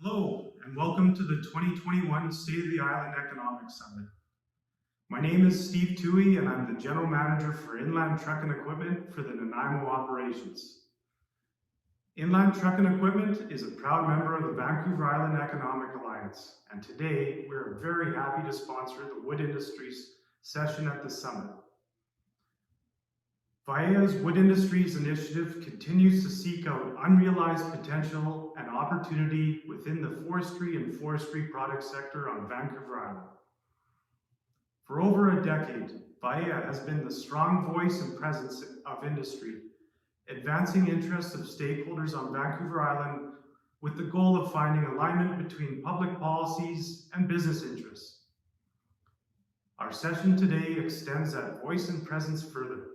Hello, and welcome to the 2021 State of the Island Economic Summit. My name is Steve Toohey, and I'm the General Manager for Inland Trucking Equipment for the Nanaimo operations. Inland Trucking Equipment is a proud member of the Vancouver Island Economic Alliance, and today we're very happy to sponsor the wood industries session at the summit. VIEA's Wood Industries Initiative continues to seek out unrealized potential and opportunity within the forestry and forestry product sector on Vancouver Island. For over a decade, VIEA has been the strong voice and presence of industry, advancing interests of stakeholders on Vancouver Island with the goal of finding alignment between public policies and business interests. Our session today extends that voice and presence further.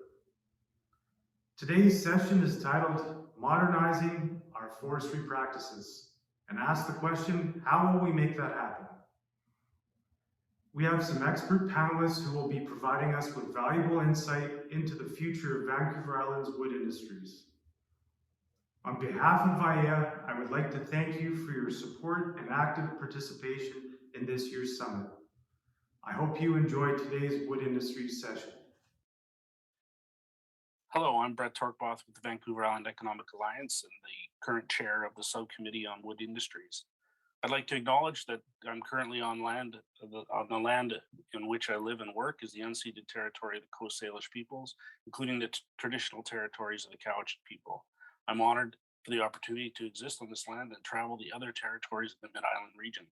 Today's session is titled Modernizing Our Forestry Practices, and asks the question, how will we make that happen? We have some expert panelists who will be providing us with valuable insight into the future of Vancouver Island's wood industries. On behalf of VIEA, I would like to thank you for your support and active participation in this year's summit. I hope you enjoyed today's wood industries session. Hello, I'm Bret Torok-Both with the Vancouver Island Economic Alliance and the current chair of the subcommittee on wood industries. I'd like to acknowledge that I'm currently on the land in which I live and work is the unceded territory of the Coast Salish peoples, including the traditional territories of the Cowichan people. I'm honored for the opportunity to exist on this land and travel the other territories of the Mid-Island region.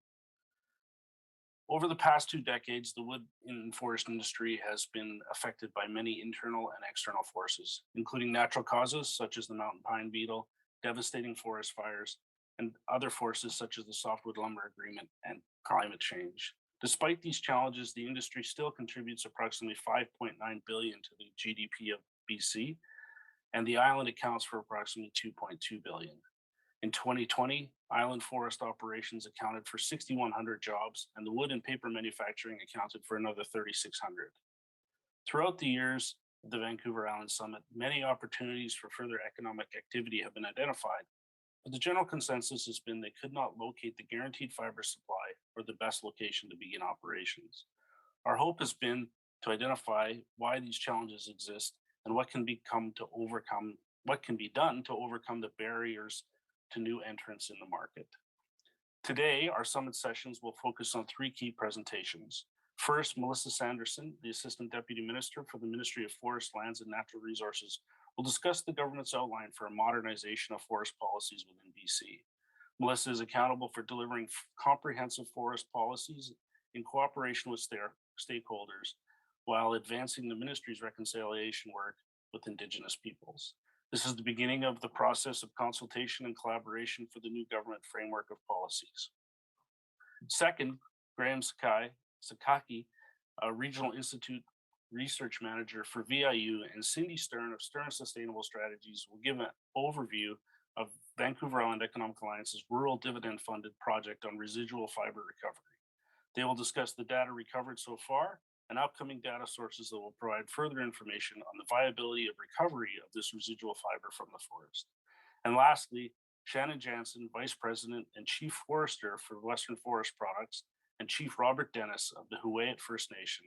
Over the past 2 decades, the wood and forest industry has been affected by many internal and external forces, including natural causes such as the mountain pine beetle, devastating forest fires, and other forces such as the Softwood Lumber Agreement and climate change. Despite these challenges, the industry still contributes approximately $5.9 billion to the GDP of BC, and the island accounts for approximately $2.2 billion. In 2020, island forest operations accounted for 6,100 jobs, and the wood and paper manufacturing accounted for another 3,600. Throughout the years of the Vancouver Island Summit, many opportunities for further economic activity have been identified, but the general consensus has been they could not locate the guaranteed fiber supply or the best location to begin operations. Our hope has been to identify why these challenges exist and what can be done to overcome the barriers to new entrants in the market. Today, our summit sessions will focus on 3 key presentations. First, Melissa Sanderson, the Assistant Deputy Minister for the Ministry of Forest, Lands and Natural Resources, will discuss the government's outline for a modernization of forest policies within BC. Melissa is accountable for delivering comprehensive forest policies in cooperation with stakeholders while advancing the ministry's reconciliation work with Indigenous peoples. This is the beginning of the process of consultation and collaboration for the new government framework of policies. Second, Graham Sakaki, a Regional Institute Research Manager for VIEA, and Cindy Stern of Stern Sustainable Strategies will give an overview of Vancouver Island Economic Alliance's Rural Dividend Funded project on residual fiber recovery. They will discuss the data recovered so far and upcoming data sources that will provide further information on the viability of recovery of this residual fiber from the forest. And lastly, Shannon Janzen, Vice President and Chief Forester for Western Forest Products, and Chief Robert Dennis of the VIEA First Nation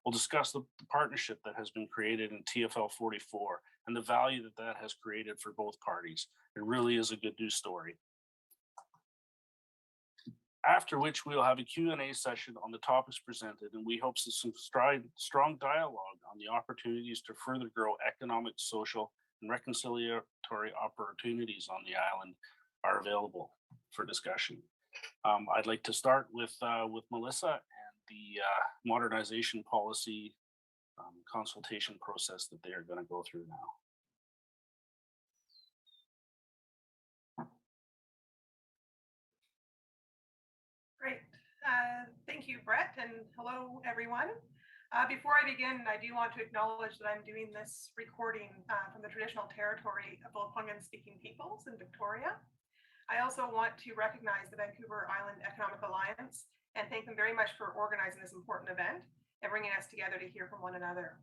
will discuss the partnership that has been created in TFL 44 and the value that that has created for both parties. It really is a good news story. After which we will have a Q&A session on the topics presented, and we hope some strong dialogue on the opportunities to further grow economic, social, and reconciliatory opportunities on the island are available for discussion. I'd like to start with Melissa and the modernization policy consultation process that they are going to go through now. Great. Thank you, Bret, and hello, everyone. Before I begin, I do want to acknowledge that I'm doing this recording from the traditional territory of Lekwungen-speaking peoples in Victoria. I also want to recognize the Vancouver Island Economic Alliance and thank them very much for organizing this important event and bringing us together to hear from one another.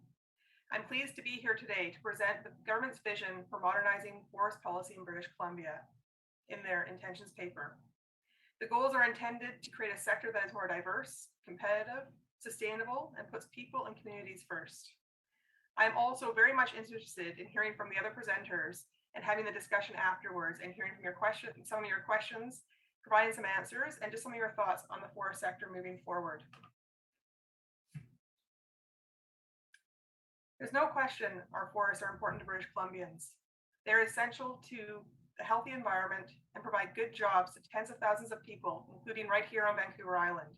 I'm pleased to be here today to present the government's vision for modernizing forest policy in British Columbia in their intentions paper. The goals are intended to create a sector that is more diverse, competitive, sustainable, and puts people and communities first. I'm also very much interested in hearing from the other presenters and having the discussion afterwards and hearing from your questions, some of your questions, providing some answers, and just some of your thoughts on the forest sector moving forward. There's no question our forests are important to British Columbians. They're essential to a healthy environment and provide good jobs to tens of thousands of people, including right here on Vancouver Island.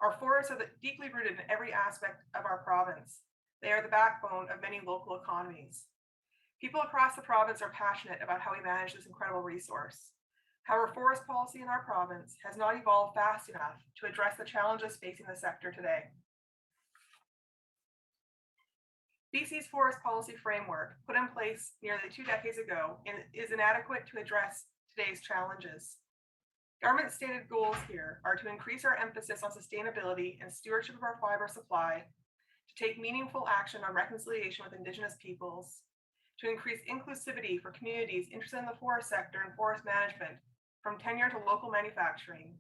Our forests are deeply rooted in every aspect of our province. They are the backbone of many local economies. People across the province are passionate about how we manage this incredible resource. However, forest policy in our province has not evolved fast enough to address the challenges facing the sector today. BC's forest policy framework, put in place nearly 2 decades ago, is inadequate to address today's challenges. Government stated goals here are to increase our emphasis on sustainability and stewardship of our fiber supply, to take meaningful action on reconciliation with Indigenous peoples, to increase inclusivity for communities interested in the forest sector and forest management, from tenure to local manufacturing,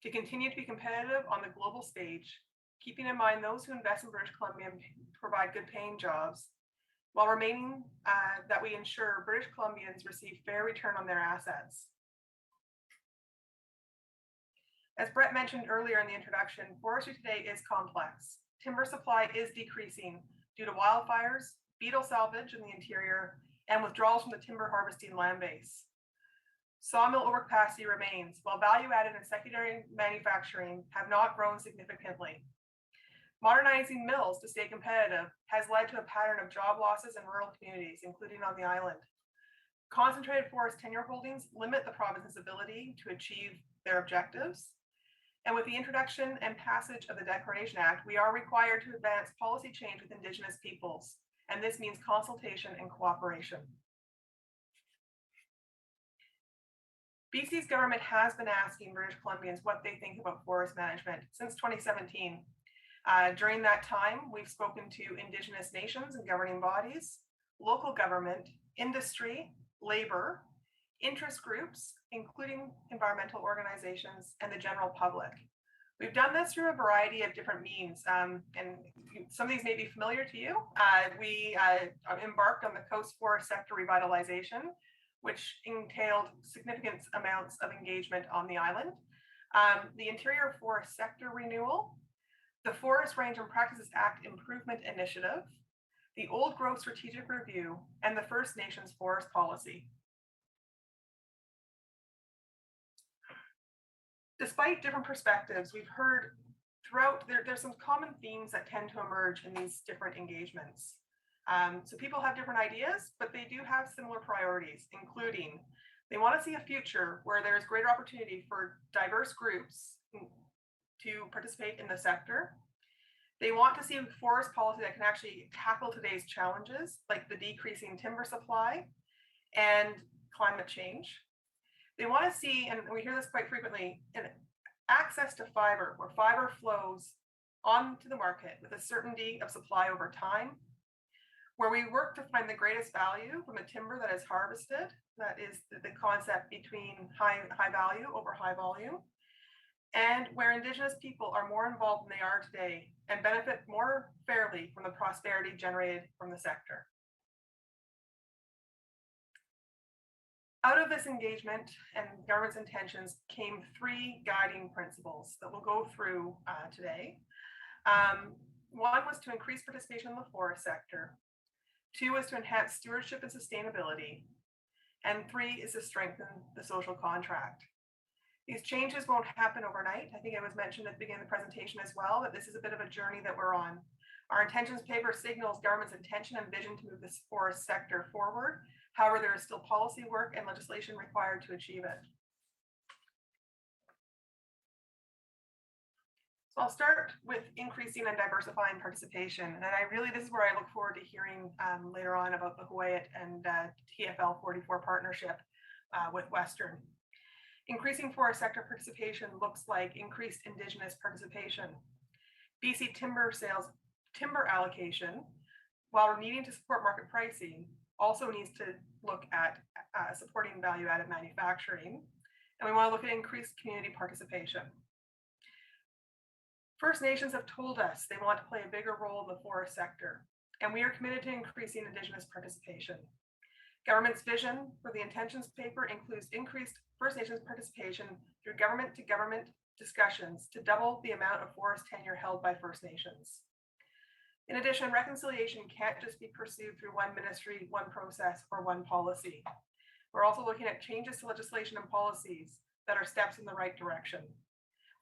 to continue to be competitive on the global stage, keeping in mind those who invest in British Columbia and provide good paying jobs, while remaining that we ensure British Columbians receive fair return on their assets. As Bret mentioned earlier in the introduction, forestry today is complex. Timber supply is decreasing due to wildfires, beetle salvage in the interior, and withdrawals from the timber harvesting land base. Sawmill overcapacity remains, while value-added and secondary manufacturing have not grown significantly. Modernizing mills to stay competitive has led to a pattern of job losses in rural communities, including on the island. Concentrated forest tenure holdings limit the province's ability to achieve their objectives. And with the introduction and passage of the Declaration Act, we are required to advance policy change with Indigenous peoples, and this means consultation and cooperation. BC's government has been asking British Columbians what they think about forest management since 2017. During that time, we've spoken to Indigenous nations and governing bodies, local government, industry, labor, interest groups, including environmental organizations, and the general public. We've done this through a variety of different means, and some of these may be familiar to you. We embarked on the Coast Forest Sector Revitalization, which entailed significant amounts of engagement on the island. The Interior Forest Sector Renewal, the Forest Range and Practices Act Improvement Initiative, the Old Growth Strategic Review, and the First Nations Forest Policy. Despite different perspectives, we've heard throughout, there's some common themes that tend to emerge in these different engagements. So people have different ideas, but they do have similar priorities, including they want to see a future where there's greater opportunity for diverse groups to participate in the sector. They want to see forest policy that can actually tackle today's challenges, like the decreasing timber supply and climate change. They want to see, and we hear this quite frequently, an access to fiber, where fiber flows onto the market with a certainty of supply over time, where we work to find the greatest value from the timber that is harvested. That is the concept between high value over high volume, and where Indigenous people are more involved than they are today and benefit more fairly from the prosperity generated from the sector. Out of this engagement and government's intentions came three guiding principles that we'll go through today. One was to increase participation in the forest sector. Two was to enhance stewardship and sustainability. And three is to strengthen the social contract. These changes won't happen overnight. I think it was mentioned at the beginning of the presentation as well, that this is a bit of a journey that we're on. Our intentions paper signals government's intention and vision to move this forest sector forward. However, there is still policy work and legislation required to achieve it. So I'll start with increasing and diversifying participation. And this is where I look forward to hearing later on about the VIEA and TFL 44 partnership with Western. Increasing forest sector participation looks like increased Indigenous participation. BC timber sales, timber allocation, while needing to support market pricing, also needs to look at supporting value-added manufacturing. And we want to look at increased community participation. First Nations have told us they want to play a bigger role in the forest sector, and we are committed to increasing Indigenous participation. Government's vision for the intentions paper includes increased First Nations participation through government-to-government discussions to double the amount of forest tenure held by First Nations. In addition, reconciliation can't just be pursued through one ministry, one process, or one policy. We're also looking at changes to legislation and policies that are steps in the right direction.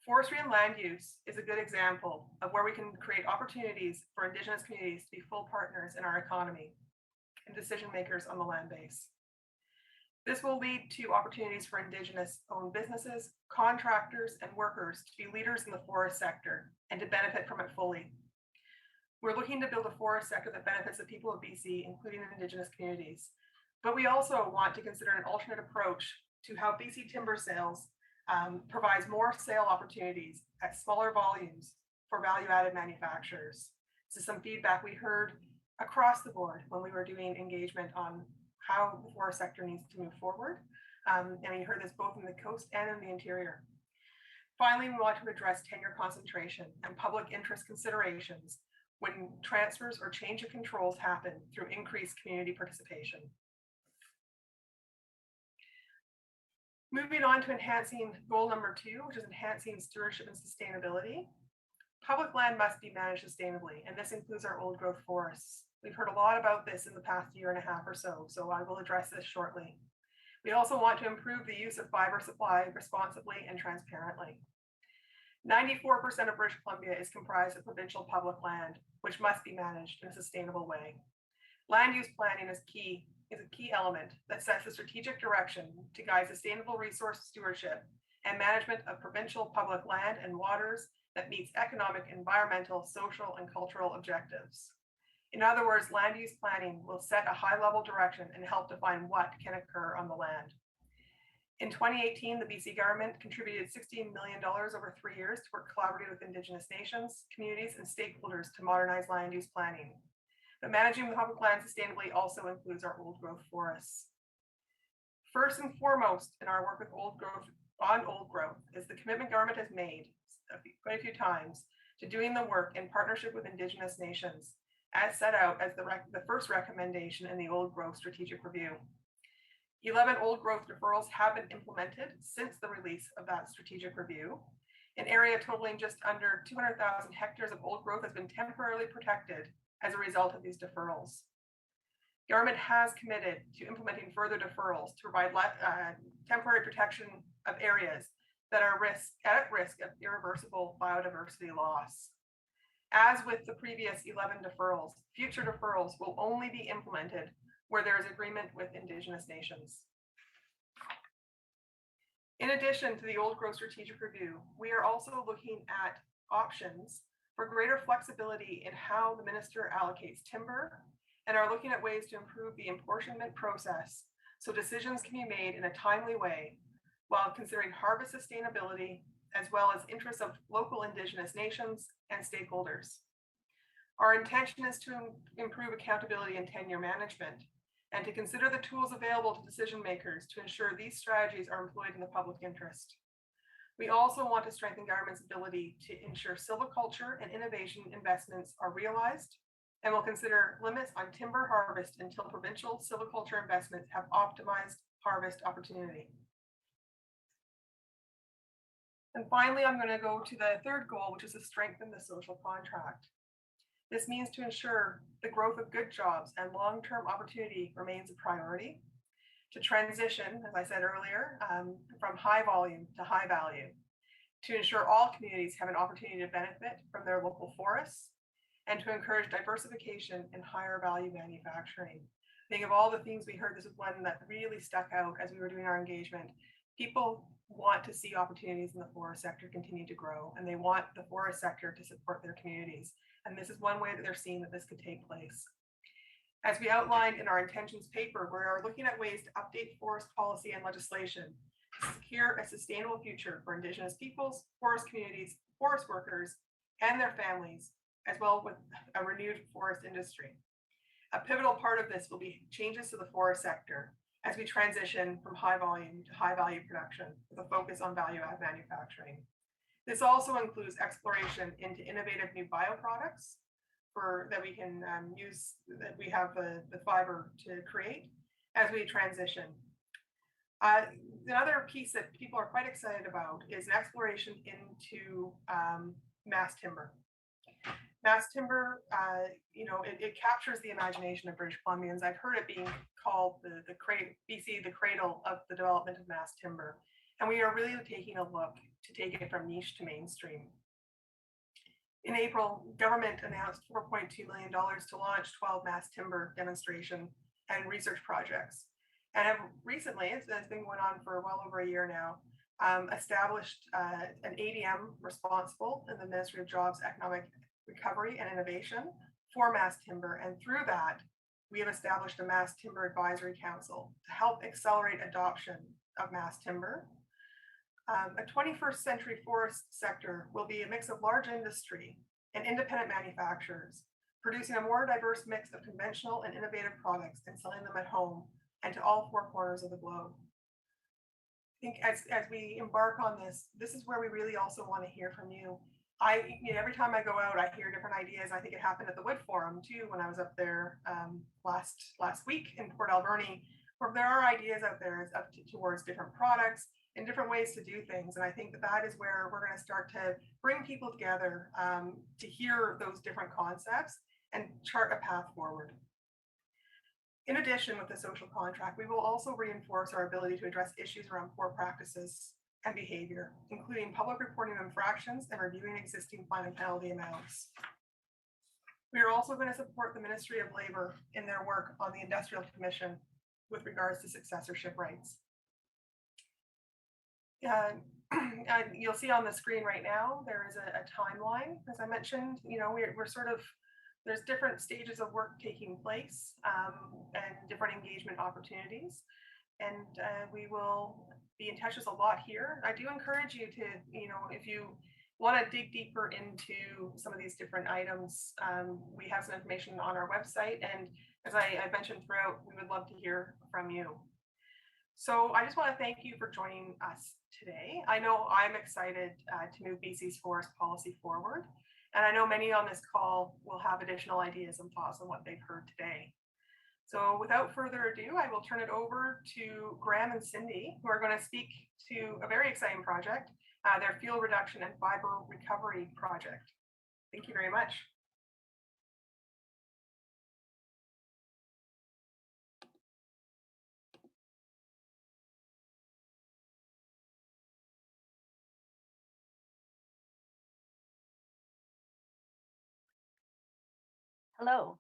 Forestry and land use is a good example of where we can create opportunities for Indigenous communities to be full partners in our economy and decision makers on the land base. This will lead to opportunities for Indigenous-owned businesses, contractors, and workers to be leaders in the forest sector and to benefit from it fully. We're looking to build a forest sector that benefits the people of BC, including Indigenous communities. But we also want to consider an alternate approach to how BC timber sales provides more sale opportunities at smaller volumes for value-added manufacturers. This is some feedback we heard across the board when we were doing engagement on how the forest sector needs to move forward. And we heard this both in the coast and in the interior. Finally, we want to address tenure concentration and public interest considerations when transfers or change of controls happen through increased community participation. Moving on to enhancing goal number 2, which is enhancing stewardship and sustainability. Public land must be managed sustainably, and this includes our old growth forests. We've heard a lot about this in the past year and a half or so, so I will address this shortly. We also want to improve the use of fiber supply responsibly and transparently. 94% of British Columbia is comprised of provincial public land, which must be managed in a sustainable way. Land use planning is a key element that sets the strategic direction to guide sustainable resource stewardship and management of provincial public land and waters that meets economic, environmental, social, and cultural objectives. In other words, land use planning will set a high-level direction and help define what can occur on the land. In 2018, the BC government contributed $16 million over 3 years to work collaboratively with Indigenous nations, communities, and stakeholders to modernize land use planning. But managing the public land sustainably also includes our old growth forests. First and foremost in our work with old growth is the commitment government has made quite a few times to doing the work in partnership with Indigenous nations, as set out as the first recommendation in the old growth strategic review. 11 old growth deferrals have been implemented since the release of that strategic review. An area totaling just under 200,000 hectares of old growth has been temporarily protected as a result of these deferrals. Government has committed to implementing further deferrals to provide temporary protection of areas that are at risk of irreversible biodiversity loss. As with the previous 11 deferrals, future deferrals will only be implemented where there is agreement with Indigenous nations. In addition to the old growth strategic review, we are also looking at options for greater flexibility in how the minister allocates timber and are looking at ways to improve the apportionment process so decisions can be made in a timely way while considering harvest sustainability as well as interests of local Indigenous nations and stakeholders. Our intention is to improve accountability and tenure management, and to consider the tools available to decision makers to ensure these strategies are employed in the public interest. We also want to strengthen government's ability to ensure silviculture and innovation investments are realized, and will consider limits on timber harvest until provincial silviculture investments have optimized harvest opportunity. And finally, I'm going to go to the third goal, which is to strengthen the social contract. This means to ensure the growth of good jobs and long-term opportunity remains a priority, to transition, as I said earlier, from high volume to high value, to ensure all communities have an opportunity to benefit from their local forests, and to encourage diversification in higher value manufacturing. Think of all the things we heard. This is one that really stuck out as we were doing our engagement. People want to see opportunities in the forest sector continue to grow, and they want the forest sector to support their communities. And this is one way that they're seeing that this could take place. As we outlined in our intentions paper, we are looking at ways to update forest policy and legislation to secure a sustainable future for Indigenous peoples, forest communities, forest workers, and their families, as well with a renewed forest industry. A pivotal part of this will be changes to the forest sector as we transition from high volume to high value production with a focus on value add manufacturing. This also includes exploration into innovative new bioproducts that we can use, that we have the fiber to create as we transition. Another piece that people are quite excited about is an exploration into mass timber. Mass timber, it captures the imagination of British Columbians. I've heard it being called BC, the cradle of the development of mass timber. And we are really taking a look to take it from niche to mainstream. In April, government announced $4.2 million to launch 12 mass timber demonstration and research projects. And have recently, it's been going on for well over a year now, established an ADM responsible in the Ministry of Jobs, Economic Recovery and Innovation for mass timber. And through that, we have established a Mass Timber Advisory Council to help accelerate adoption of mass timber. A 21st century forest sector will be a mix of large industry and independent manufacturers, producing a more diverse mix of conventional and innovative products and selling them at home and to all four corners of the globe. I think as we embark on this, this is where we really also want to hear from you. Every time I go out, I hear different ideas. I think it happened at the Wood Forum too, when I was up there last week in Port Alberni, where there are ideas out there towards different products and different ways to do things. And I think that is where we're going to start to bring people together to hear those different concepts and chart a path forward. In addition, with the social contract, we will also reinforce our ability to address issues around poor practices and behavior, including public reporting of infractions and reviewing existing fine and penalty amounts. We are also going to support the Ministry of Labor in their work on the Industrial Commission with regards to successorship rights. You'll see on the screen right now, there is a timeline. As I mentioned, we're sort of, there's different stages of work taking place and different engagement opportunities. And we will be in touch with a lot here. I do encourage you to, if you want to dig deeper into some of these different items, we have some information on our website. And as I mentioned throughout, we would love to hear from you. So I just want to thank you for joining us today. I know I'm excited to move BC's forest policy forward. And I know many on this call will have additional ideas and thoughts on what they've heard today. So without further ado, I will turn it over to Graham and Cindy, who are going to speak to a very exciting project, their fuel reduction and fiber recovery project. Thank you very much. Hello,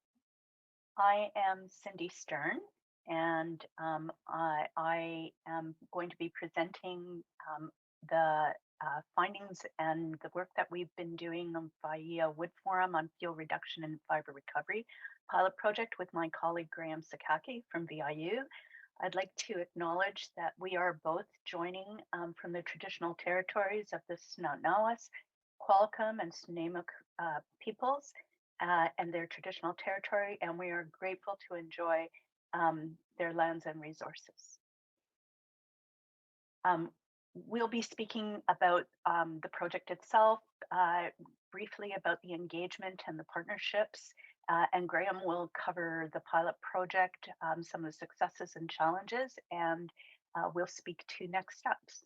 I am Cindy Stern, and I am going to be presenting the findings and the work that we've been doing on VIEA Wood Forum on fuel reduction and fiber recovery pilot project with my colleague Graham Sakaki from VIU. I'd like to acknowledge that we are both joining from the traditional territories of the Snotnawas, Qualicum, and Snuneymuxw peoples and their traditional territory, and we are grateful to enjoy their lands and resources. We'll be speaking about the project itself, briefly about the engagement and the partnerships, and Graham will cover the pilot project, some of the successes and challenges, and we'll speak to next steps.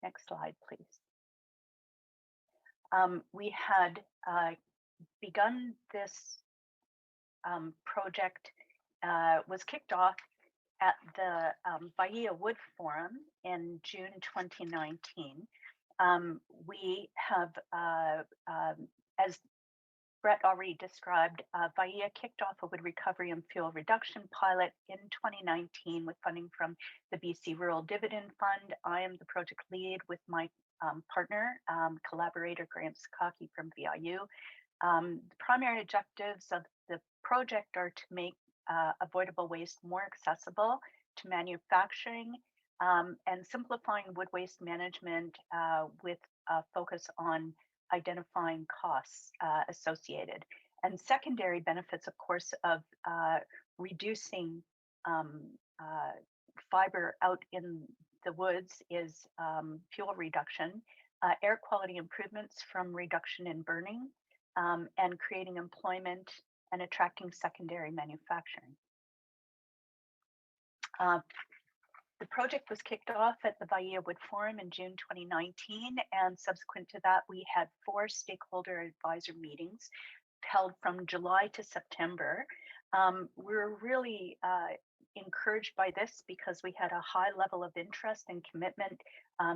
Next slide, please. We had begun this project, was kicked off at the VIEA Wood Forum in June 2019. We have, as Bret already described, VIEA kicked off a wood recovery and fuel reduction pilot in 2019 with funding from the BC Rural Dividend Fund. I am the project lead with my partner, collaborator Graham Sakaki from VIU. The primary objectives of the project are to make avoidable waste more accessible to manufacturing and simplifying wood waste management with a focus on identifying costs associated. And secondary benefits, of course, of reducing fiber out in the woods is fuel reduction, air quality improvements from reduction in burning, and creating employment and attracting secondary manufacturing. The project was kicked off at the VIEA Wood Forum in June 2019, and subsequent to that, we had 4 stakeholder advisor meetings held from July to September. We're really encouraged by this because we had a high level of interest and commitment.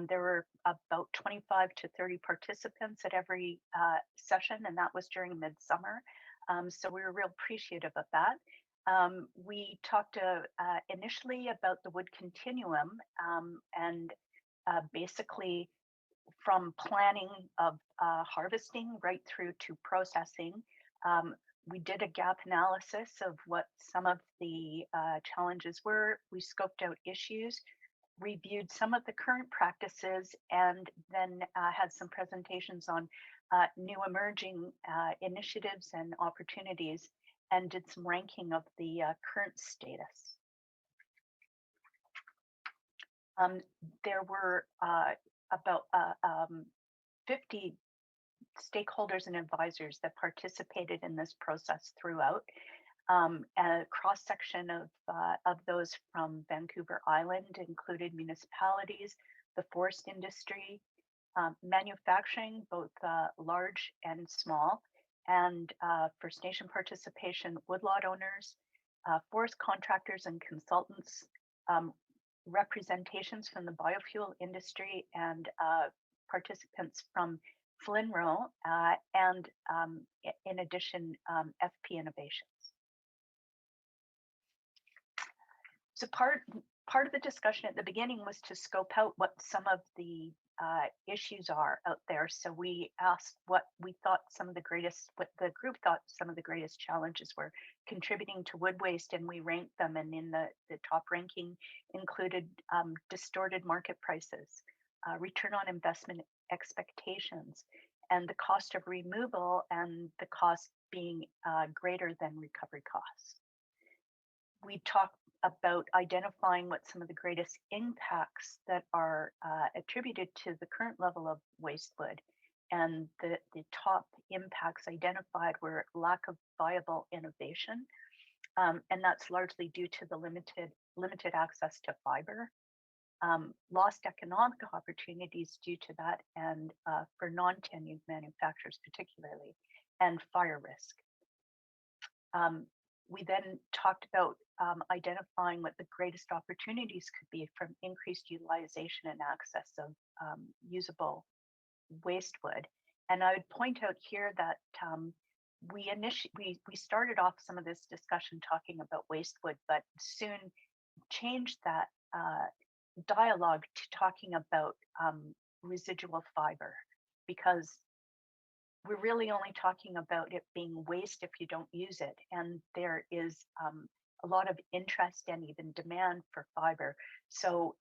There were about 25 to 30 participants at every session, and that was during midsummer. So we were real appreciative of that. We talked initially about the wood continuum and basically from planning of harvesting right through to processing. We did a gap analysis of what some of the challenges were. We scoped out issues, reviewed some of the current practices, and then had some presentations on new emerging initiatives and opportunities, and did some ranking of the current status. There were about 50 stakeholders and advisors that participated in this process throughout. A cross-section of those from Vancouver Island included municipalities, the forest industry, manufacturing, both large and small, and First Nation participation, woodlot owners, forest contractors and consultants, representations from the biofuel industry, and participants from FLNRO, and in addition, FP Innovations. So part of the discussion at the beginning was to scope out what some of the issues are out there. So we asked what we thought what the group thought some of the greatest challenges were contributing to wood waste, and we ranked them. And in the top ranking included distorted market prices, return on investment expectations, and the cost of removal, and the cost being greater than recovery costs. We talked about identifying what some of the greatest impacts that are attributed to the current level of waste wood. And the top impacts identified were lack of viable innovation, and that's largely due to the limited access to fiber, lost economic opportunities due to that, and for non-tenured manufacturers particularly, and fire risk. We then talked about identifying what the greatest opportunities could be from increased utilization and access of usable waste wood. And I would point out here that we started off some of this discussion talking about waste wood, but soon changed that dialogue to talking about residual fiber, because we're really only talking about it being waste if you don't use it. And there is a lot of interest and even demand for fiber. So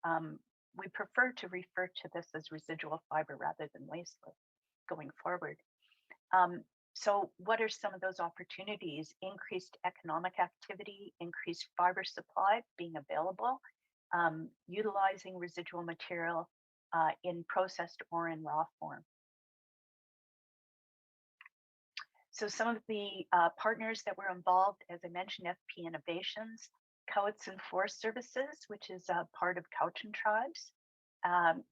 we prefer to refer to this as residual fiber rather than waste going forward. So what are some of those opportunities? Increased economic activity, increased fiber supply being available, utilizing residual material in processed or in raw form. So some of the partners that were involved, as I mentioned, FP Innovations, Cowichan Forest Services, which is a part of Cowichan tribes,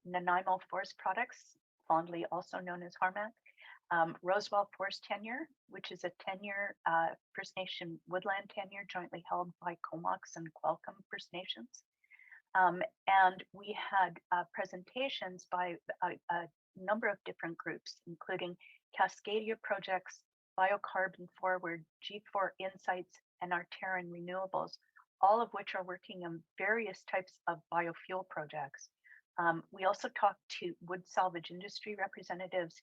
Nanaimo Forest Products, fondly also known as Harmac, Rosewell Forest Tenure, which is a tenure, First Nation woodland tenure jointly held by Comox and Qualcomm First Nations. And we had presentations by a number of different groups, including Cascadia Projects, Biocarbon Forward, G4 Insights, and Arteran Renewables, all of which are working on various types of biofuel projects. We also talked to wood salvage industry representatives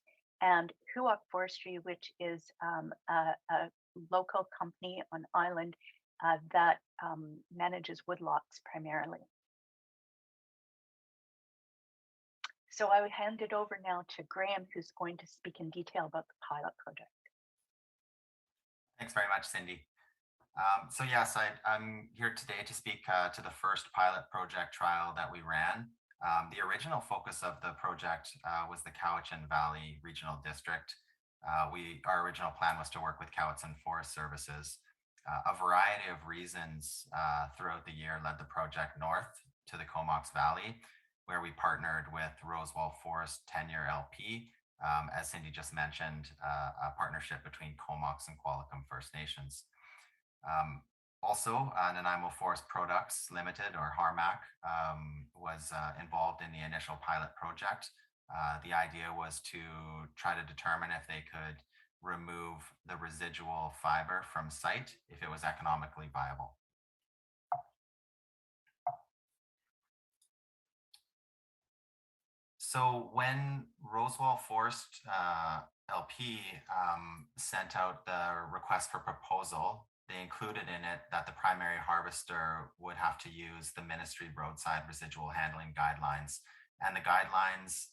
and Huak Forestry, which is a local company on island that manages woodlots primarily. So I would hand it over now to Graham, who's going to speak in detail about the pilot project. Thanks very much, Cindy. So yes, I'm here today to speak to the first pilot project trial that we ran. The original focus of the project was the Cowichan Valley Regional District. Our original plan was to work with Cowichan Forest Services. A variety of reasons throughout the year led the project north to the Comox Valley, where we partnered with Rosewell Forest Tenure LP, as Cindy just mentioned, a partnership between Comox and Qualicum First Nations. Also, Nanaimo Forest Products Limited, or Harmac, was involved in the initial pilot project. The idea was to try to determine if they could remove the residual fiber from site if it was economically viable. So when Rosewell Forest LP sent out the request for proposal, they included in it that the primary harvester would have to use the Ministry roadside residual handling guidelines. And the guidelines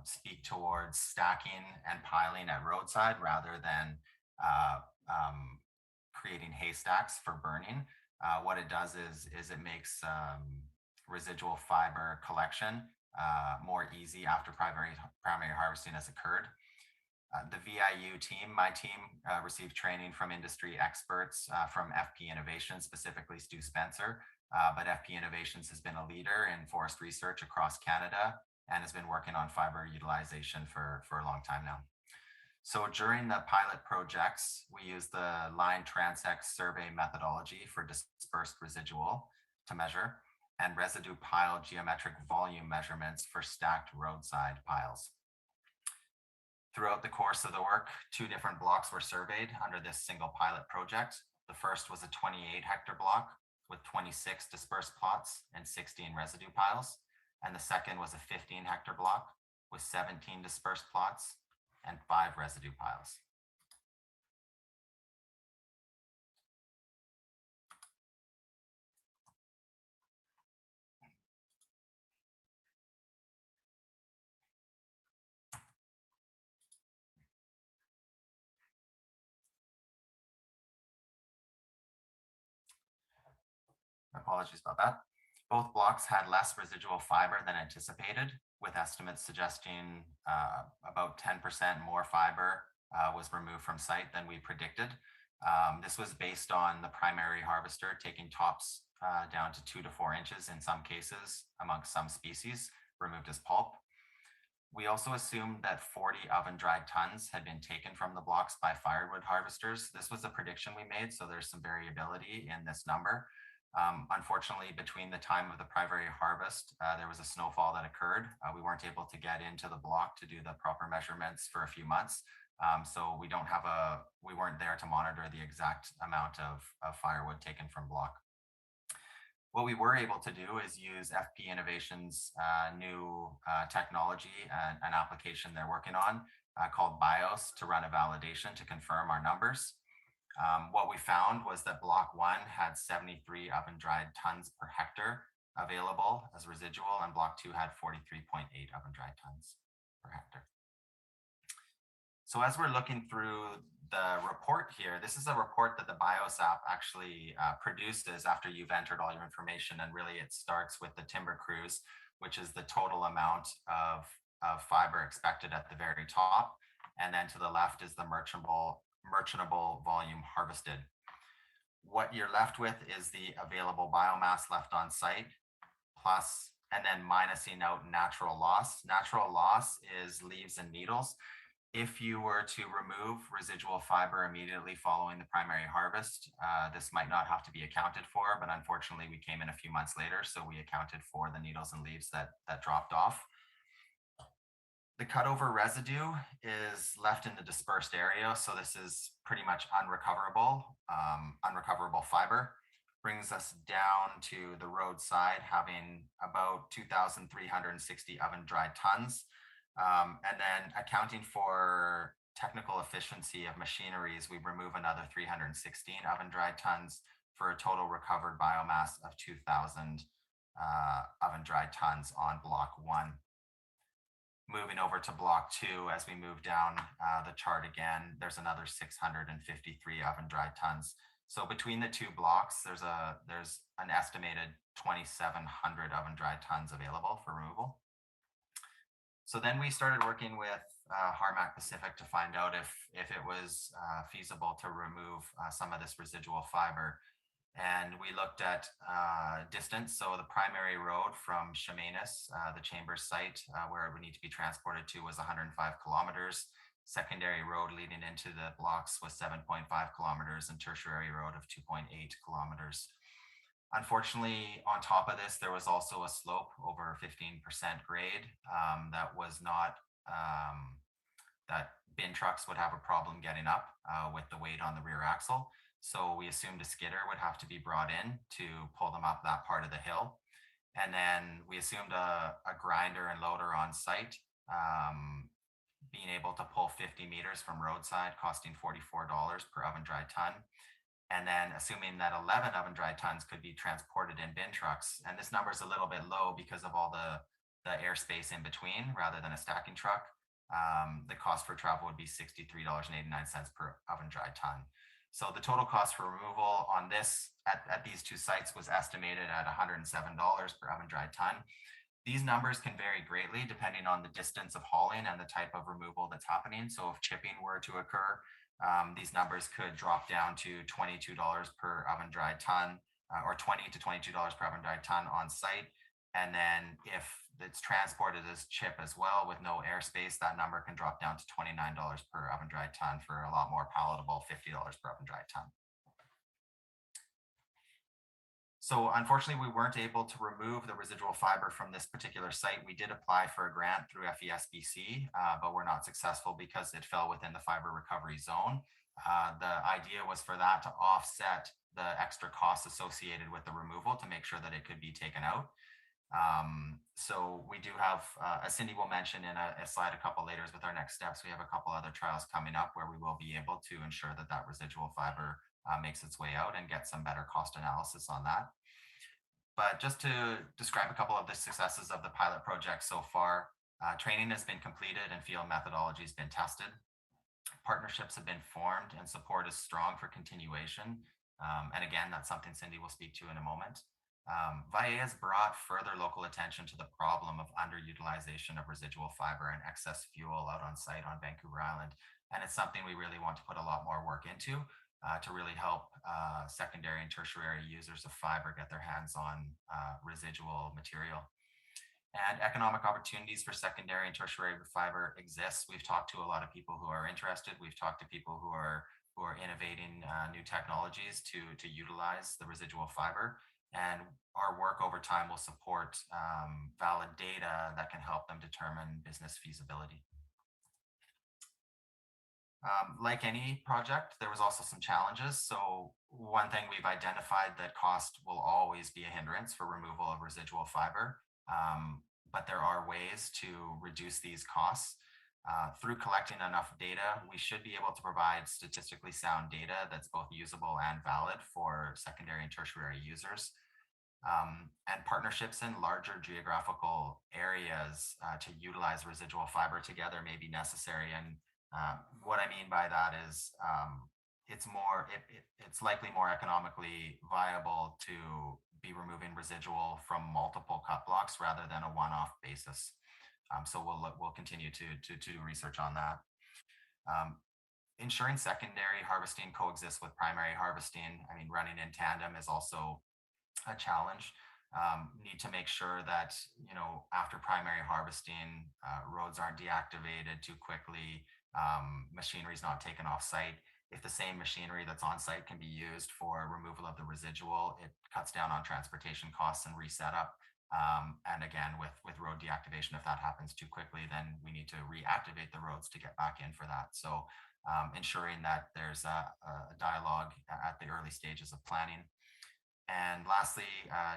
speak towards stacking and piling at roadside rather than creating haystacks for burning. What it does is it makes residual fiber collection more easy after primary harvesting has occurred. The VIEA team, my team, received training from industry experts from FP Innovations, specifically Stu Spencer, but FP Innovations has been a leader in forest research across Canada and has been working on fiber utilization for a long time now. So during the pilot projects, we used the line transect survey methodology for dispersed residual to measure, and residue pile geometric volume measurements for stacked roadside piles. Throughout the course of the work, 2 different blocks were surveyed under this single pilot project. The first was a 28-hectare block with 26 dispersed plots and 16 residue piles. And the second was a 15-hectare block with 17 dispersed plots and 5 residue piles. Apologies about that. Both blocks had less residual fiber than anticipated, with estimates suggesting about 10% more fiber was removed from site than we predicted. This was based on the primary harvester taking tops down to 2 to 4 inches in some cases, amongst some species, removed as pulp. We also assumed that 40 oven-dried tons had been taken from the blocks by firewood harvesters. This was a prediction we made, so there's some variability in this number. Unfortunately, between the time of the primary harvest, there was a snowfall that occurred. We weren't able to get into the block to do the proper measurements for a few months. So we weren't there to monitor the exact amount of firewood taken from block. What we were able to do is use FP Innovations' new technology and an application they're working on called BIOS to run a validation to confirm our numbers. What we found was that block 1 had 73 oven-dried tons per hectare available as residual, and block 2 had 43.8 oven-dried tons per hectare. So as we're looking through the report here, this is a report that the BIOS app actually produces after you've entered all your information, and really it starts with the timber cruise, which is the total amount of fiber expected at the very top, and then to the left is the merchantable volume harvested. What you're left with is the available biomass left on site, plus, and then minusing out natural loss. Natural loss is leaves and needles. If you were to remove residual fiber immediately following the primary harvest, this might not have to be accounted for, but unfortunately we came in a few months later, so we accounted for the needles and leaves that dropped off. The cutover residue is left in the dispersed area, so this is pretty much unrecoverable fiber. Brings us down to the roadside, having about 2,360 oven-dried tons. And then accounting for technical efficiency of machineries, we remove another 316 oven-dried tons for a total recovered biomass of 2,000 oven-dried tons on block 1. Moving over to block 2, as we move down the chart again, there's another 653 oven-dried tons. So between the two blocks, there's an estimated 2,700 oven-dried tons available for removal. So then we started working with Harmac Pacific to find out if it was feasible to remove some of this residual fiber. And we looked at distance. So the primary road from Chemainus, the Chambers site, where it would need to be transported to, was 105 kilometers. Secondary road leading into the blocks was 7.5 kilometers, and tertiary road of 2.8 kilometers. Unfortunately, on top of this, there was also a slope over 15% grade that was not, that bin trucks would have a problem getting up with the weight on the rear axle. So we assumed a skidder would have to be brought in to pull them up that part of the hill. And then we assumed a grinder and loader on site, being able to pull 50 meters from roadside, costing $44 per oven-dried ton. And then assuming that 11 oven-dried tons could be transported in bin trucks. And this number is a little bit low because of all the airspace in between rather than a stacking truck. The cost for travel would be $63.89 per oven-dried ton. So the total cost for removal on this at these two sites was estimated at $107 per oven-dried ton. These numbers can vary greatly depending on the distance of hauling and the type of removal that's happening. So if chipping were to occur, these numbers could drop down to $22 per oven-dried ton, or $20 to $22 per oven-dried ton on site. And then if it's transported as chip as well with no airspace, that number can drop down to $29 per oven-dried ton for a lot more palatable $50 per oven-dried ton. So unfortunately, we weren't able to remove the residual fiber from this particular site. We did apply for a grant through FESBC, but we're not successful because it fell within the fiber recovery zone. The idea was for that to offset the extra costs associated with the removal to make sure that it could be taken out. So we do have, as Cindy will mention in a slide a couple later with our next steps, we have a couple other trials coming up where we will be able to ensure that that residual fiber makes its way out and get some better cost analysis on that. But just to describe a couple of the successes of the pilot project so far, training has been completed and field methodology has been tested. Partnerships have been formed and support is strong for continuation. And again, that's something Cindy will speak to in a moment. VIEA has brought further local attention to the problem of underutilization of residual fiber and excess fuel out on site on Vancouver Island. And it's something we really want to put a lot more work into to really help secondary and tertiary users of fiber get their hands on residual material. And economic opportunities for secondary and tertiary fiber exists. We've talked to a lot of people who are interested. We've talked to people who are innovating new technologies to utilize the residual fiber. And our work over time will support valid data that can help them determine business feasibility. Like any project, there was also some challenges. So one thing we've identified that cost will always be a hindrance for removal of residual fiber, but there are ways to reduce these costs. Through collecting enough data, we should be able to provide statistically sound data that's both usable and valid for secondary and tertiary users. And partnerships in larger geographical areas to utilize residual fiber together may be necessary. And what I mean by that is it's likely more economically viable to be removing residual from multiple cut blocks rather than a one-off basis. So we'll continue to do research on that. Ensuring secondary harvesting coexists with primary harvesting, I mean, running in tandem is also a challenge. Need to make sure that, after primary harvesting, roads aren't deactivated too quickly, machinery is not taken off site. If the same machinery that's on site can be used for removal of the residual, it cuts down on transportation costs and resetup. And again, with road deactivation, if that happens too quickly, then we need to reactivate the roads to get back in for that. So ensuring that there's a dialogue at the early stages of planning. And lastly,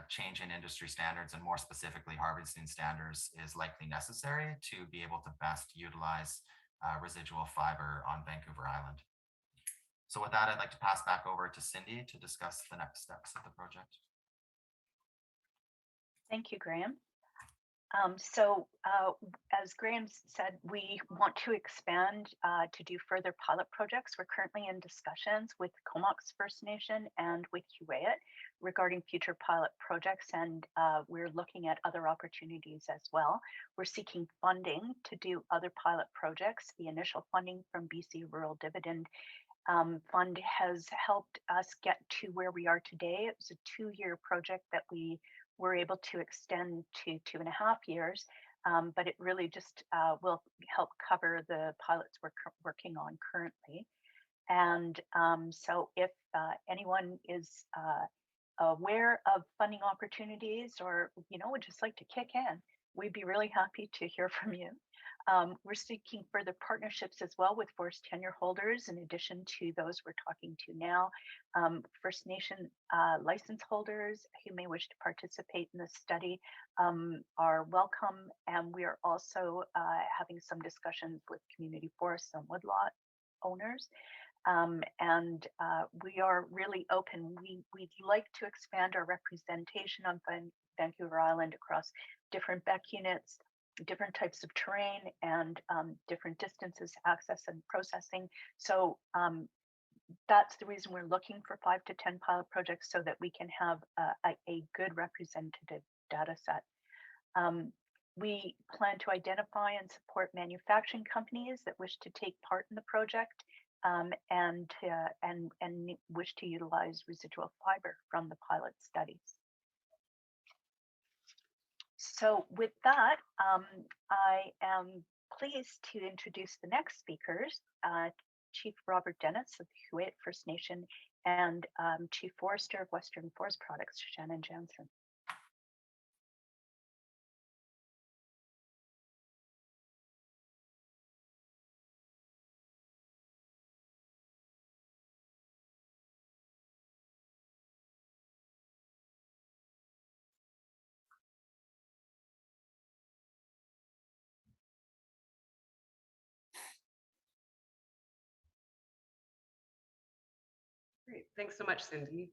change in industry standards, and more specifically harvesting standards, is likely necessary to be able to best utilize residual fiber on Vancouver Island. So with that, I'd like to pass back over to Cindy to discuss the next steps of the project. Thank you, Graham. As Graham said, we want to expand to do further pilot projects. We're currently in discussions with Comox First Nation and with VIEA regarding future pilot projects, and we're looking at other opportunities as well. We're seeking funding to do other pilot projects. The initial funding from BC Rural Dividend Fund has helped us get to where we are today. It was a 2-year project that we were able to extend to 2.5 years, but it really just will help cover the pilots we're working on currently. And so if anyone is aware of funding opportunities, or would just like to kick in, we'd be really happy to hear from you. We're seeking further partnerships as well with forest tenure holders, in addition to those we're talking to now. First Nation license holders who may wish to participate in this study are welcome. And we are also having some discussions with community forests and woodlot owners. And we are really open. We'd like to expand our representation on Vancouver Island across different BEC units, different types of terrain, and different distances, access and processing. So that's the reason we're looking for 5 to 10 pilot projects, so that we can have a good representative data set. We plan to identify and support manufacturing companies that wish to take part in the project and wish to utilize residual fiber from the pilot studies. So with that, I am pleased to introduce the next speakers, Chief Robert Dennis of the Huu-ay-aht First Nation and Chief Forester of Western Forest Products, Shannon Janzen. Great, thanks so much, Cindy.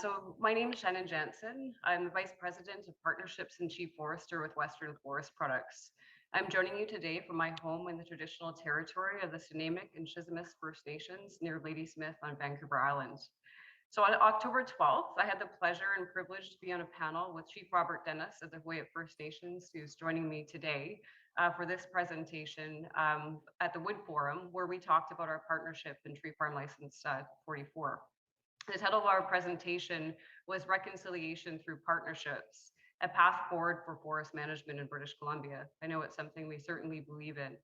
So my name is Shannon Janzen. I'm the Vice President of Partnerships and Chief Forester with Western Forest Products. I'm joining you today from my home in the traditional territory of the Snuneymuxw and Shizimist First Nations near Ladysmith on Vancouver Island. So on October 12th, I had the pleasure and privilege to be on a panel with Chief Robert Dennis of the Huu-ay-aht First Nations, who's joining me today for this presentation at the Wood Forum, where we talked about our partnership in Tree Farm License 44. The title of our presentation was Reconciliation Through Partnerships, a Path Forward for Forest Management in British Columbia. I know it's something we certainly believe in.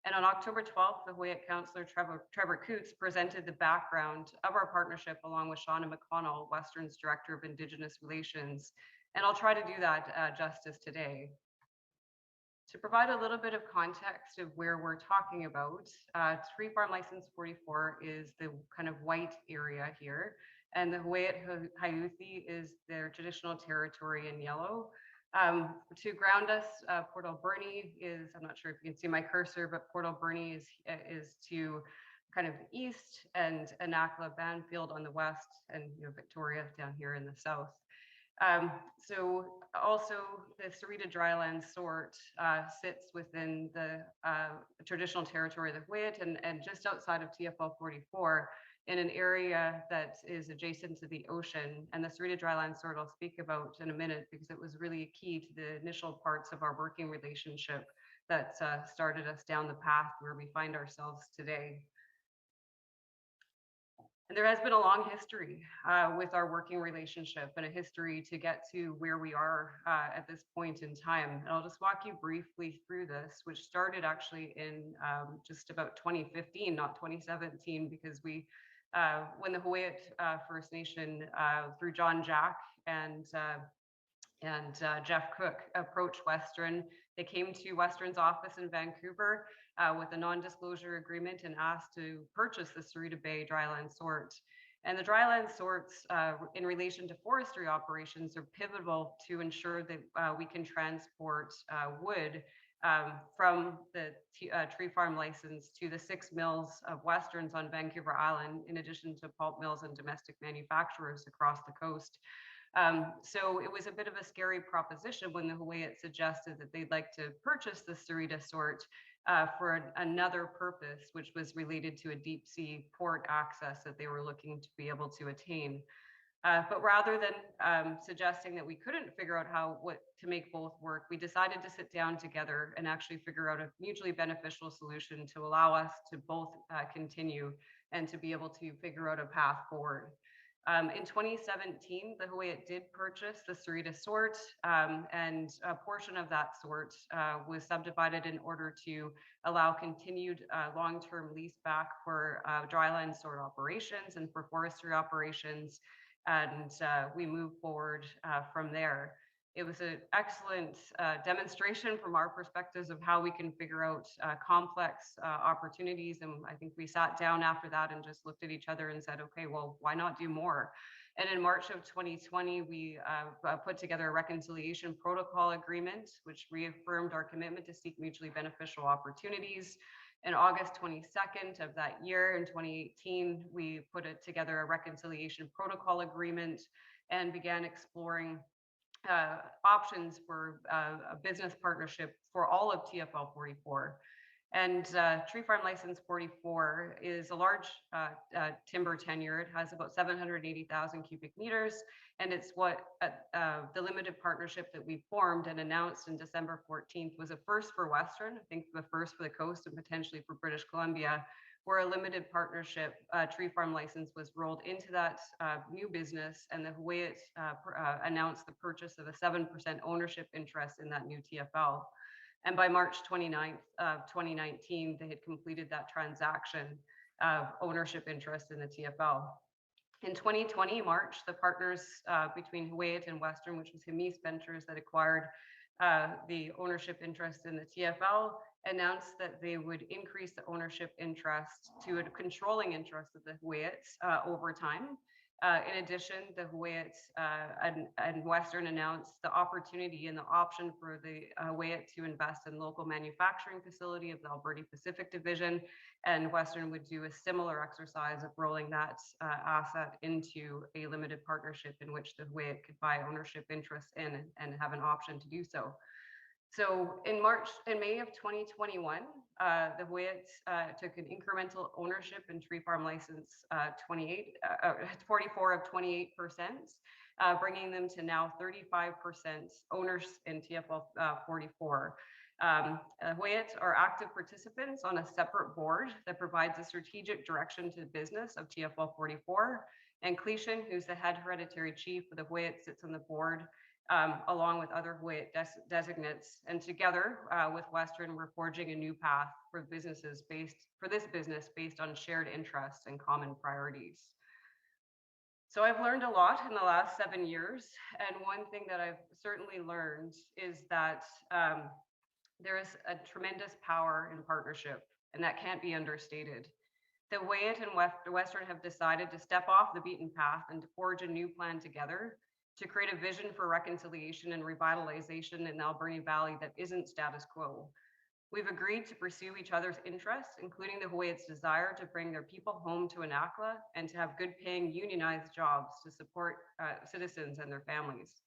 And on October 12th, the Huu-ay-aht Councillor Trevor Coots presented the background of our partnership along with Shauna McConnell, Western's Director of Indigenous Relations. And I'll try to do that justice today. To provide a little bit of context of where we're talking about, Tree Farm License 44 is the kind of white area here, and the Huu-ay-aht is their traditional territory in yellow. To ground us, Port Alberni is, I'm not sure if you can see my cursor, but Port Alberni is to kind of the east, and Anakla Banfield on the west, and Victoria down here in the south. So also the Sarita dryland sort sits within the traditional territory of the Wiyut and just outside of TFL 44 in an area that is adjacent to the ocean. And the Sarita dryland sort I'll speak about in a minute because it was really key to the initial parts of our working relationship that started us down the path where we find ourselves today. And there has been a long history with our working relationship and a history to get to where we are at this point in time. And I'll just walk you briefly through this, which started actually in just about 2015, not 2017, because we, when the Hawaiian First Nation through John Jack and Jeff Cook approached Western. They came to Western's office in Vancouver with a non-disclosure agreement and asked to purchase the Sarita Bay dryland sort. And the dryland sorts in relation to forestry operations are pivotal to ensure that we can transport wood from the tree farm license to the 6 mills of Westerns on Vancouver Island, in addition to pulp mills and domestic manufacturers across the coast. So it was a bit of a scary proposition when the Hawaiian suggested that they'd like to purchase the Sarita sort for another purpose, which was related to a deep sea port access that they were looking to be able to attain. But rather than suggesting that we couldn't figure out what to make both work, we decided to sit down together and actually figure out a mutually beneficial solution to allow us to both continue and to be able to figure out a path forward. In 2017, the Hawaiian did purchase the Sarita sort, and a portion of that sort was subdivided in order to allow continued long-term lease back for dryland sort operations and for forestry operations. And we moved forward from there. It was an excellent demonstration from our perspectives of how we can figure out complex opportunities. And I think we sat down after that and just looked at each other and said, okay, well, why not do more? And in March of 2020, we put together a reconciliation protocol agreement, which reaffirmed our commitment to seek mutually beneficial opportunities. In August 22nd of that year, in 2018, we put together a reconciliation protocol agreement and began exploring options for a business partnership for all of TFL 44. And Tree Farm License 44 is a large timber tenure. It has about 780,000 cubic meters. And it's what the limited partnership that we formed and announced in December 14th was a first for Western, I think the first for the coast and potentially for British Columbia, where a limited partnership tree farm license was rolled into that new business, and the Hawaiian announced the purchase of a 7% ownership interest in that new TFL. And by March 29th of 2019, they had completed that transaction of ownership interest in the TFL. In 2020, March, the partners between Hawaiian and Western, which was Hemis Ventures that acquired the ownership interest in the TFL, announced that they would increase the ownership interest to a controlling interest of the Hawaiian over time. In addition, the Hawaiian and Western announced the opportunity and the option for the Hawaiian to invest in local manufacturing facility of the Alberta Pacific Division, and Western would do a similar exercise of rolling that asset into a limited partnership in which the Hawaiian could buy ownership interest in and have an option to do so. So in May of 2021, the Hawaiian took an incremental ownership in Tree Farm License 44 of 28%, bringing them to now 35% owners in TFL 44. Hawaiian are active participants on a separate board that provides a strategic direction to the business of TFL 44. And Cleishan, who's the head hereditary chief of the Hawaiian, sits on the board along with other Hawaiian designates. And together with Western, we're forging a new path for this business based on shared interests and common priorities. So I've learned a lot in the last 7 years. And one thing that I've certainly learned is that there is a tremendous power in partnership, and that can't be understated. The Hawaiian and Western have decided to step off the beaten path and to forge a new plan together. to create a vision for reconciliation and revitalization in the Alberni Valley that isn't status quo. We've agreed to pursue each other's interests, including the Hawaiians' desire to bring their people home to Anakla and to have good paying unionized jobs to support citizens and their families.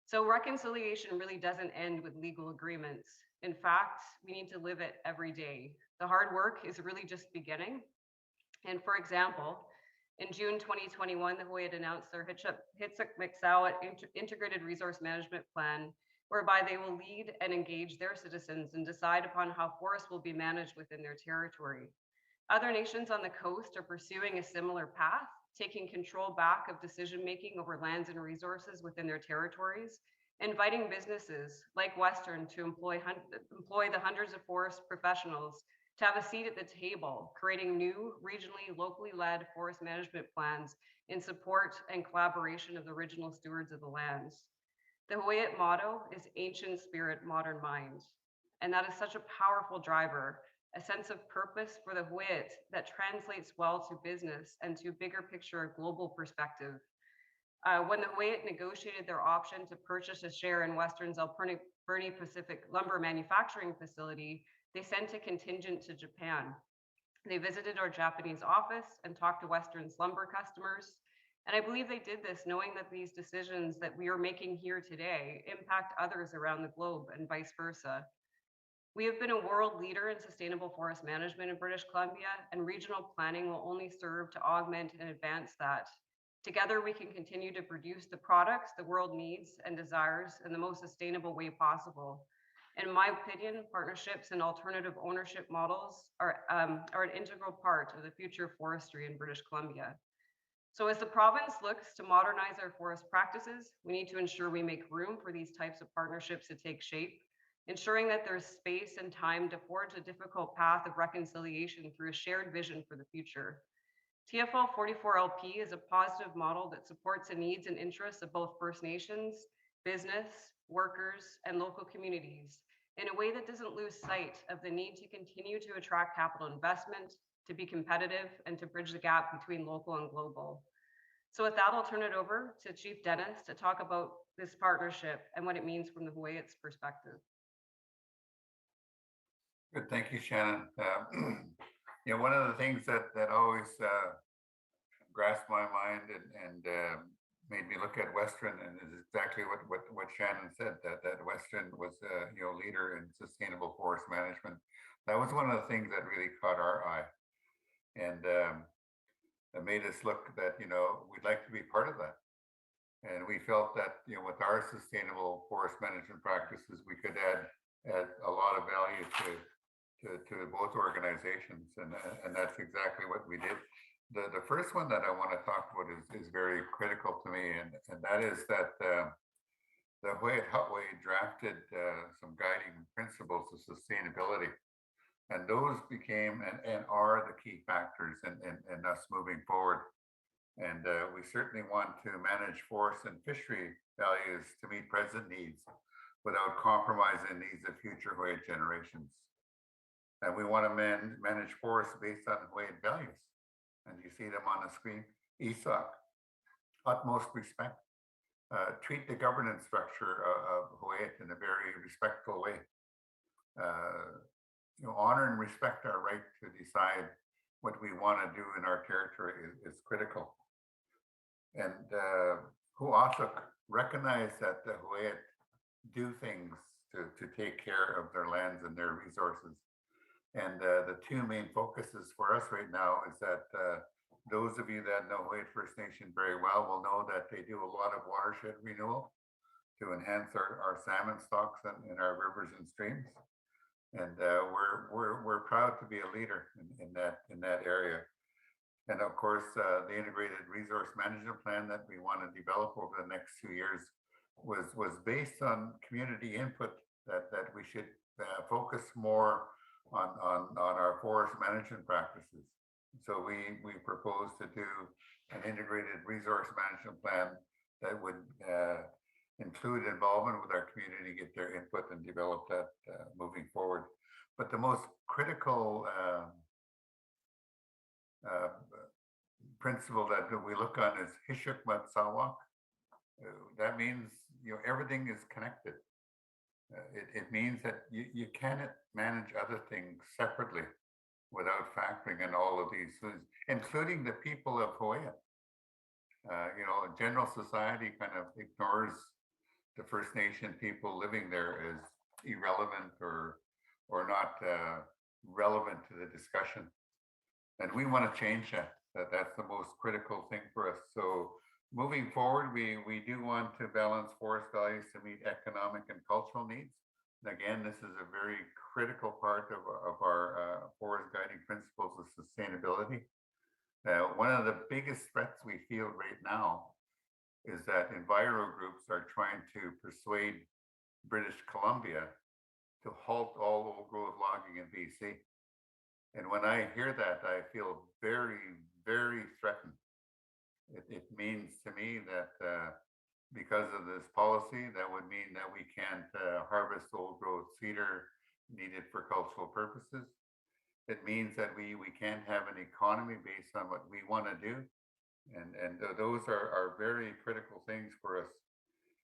So reconciliation really doesn't end with legal agreements. In fact, we need to live it every day. The hard work is really just beginning. And for example, in June 2021, the Hawaiian announced their Hitsuk-Mixawat Integrated Resource Management Plan, whereby they will lead and engage their citizens and decide upon how forests will be managed within their territory. Other nations on the coast are pursuing a similar path, taking control back of decision-making over lands and resources within their territories, inviting businesses like Western to employ the hundreds of forest professionals to have a seat at the table, creating new regionally, locally led forest management plans in support and collaboration of the original stewards of the lands. The Hawaiian motto is ancient spirit, modern mind. And that is such a powerful driver, a sense of purpose for the Hawaiian that translates well to business and to bigger picture global perspective. When the Hawaiian negotiated their option to purchase a share in Western's Alberni Pacific lumber manufacturing facility, they sent a contingent to Japan. They visited our Japanese office and talked to Western's lumber customers. And I believe they did this knowing that these decisions that we are making here today impact others around the globe and vice versa. We have been a world leader in sustainable forest management in British Columbia, and regional planning will only serve to augment and advance that. Together, we can continue to produce the products the world needs and desires in the most sustainable way possible. In my opinion, partnerships and alternative ownership models are an integral part of the future of forestry in British Columbia. So as the province looks to modernize our forest practices, we need to ensure we make room for these types of partnerships to take shape, ensuring that there's space and time to forge a difficult path of reconciliation through a shared vision for the future. TFL 44LP is a positive model that supports the needs and interests of both First Nations, business, workers, and local communities in a way that doesn't lose sight of the need to continue to attract capital investment, to be competitive, and to bridge the gap between local and global. So with that, I'll turn it over to Chief Dennis to talk about this partnership and what it means from the Hawaiian's perspective. Good, thank you, Shannon. One of the things that always grasped my mind and made me look at Western, and is exactly what Shannon said, that Western was leader in sustainable forest management. That was one of the things that really caught our eye, and it made us look that we'd like to be part of that. And we felt that with our sustainable forest management practices, we could add a lot of value to both organizations, and that's exactly what we did. The first one that I want to talk about is very critical to me, and that is that the Hawaiian drafted some guiding principles of sustainability, and those became and are the key factors in us moving forward. And we certainly want to manage forest and fishery values to meet present needs without compromising the needs of future Hawaiian generations. And we want to manage forests based on Hawaiian values. And you see them on the screen. ESOC, utmost respect. Treat the governance structure of Hawaiian in a very respectful way. Honor and respect our right to decide what we want to do in our territory is critical. And Huasuk recognize that the Hawaiian do things to take care of their lands and their resources. And the two main focuses for us right now is that those of you that know Hawaiian First Nation very well will know that they do a lot of watershed renewal to enhance our salmon stocks in our rivers and streams. And we're proud to be a leader in that area. And of course, the integrated resource management plan that we want to develop over the next 2 years was based on community input that we should focus more on our forest management practices. So we propose to do an integrated resource management plan that would include involvement with our community, get their input, and develop that moving forward. But the most critical principle that we look on is Hishuk Matsawak, that means everything is connected. It means that you cannot manage other things separately without factoring in all of these things, including the people of Hawaii. General society kind of ignores the First Nation people living there as irrelevant or not relevant to the discussion. And we want to change that. That's the most critical thing for us. So moving forward, we do want to balance forest values to meet economic and cultural needs. And again, this is a very critical part of our forest guiding principles of sustainability. One of the biggest threats we feel right now is that enviro groups are trying to persuade British Columbia to halt all old growth logging in BC. And when I hear that, I feel very, very threatened. It means to me that because of this policy, that would mean that we can't harvest old growth cedar needed for cultural purposes. It means that we can't have an economy based on what we want to do. And those are very critical things for us.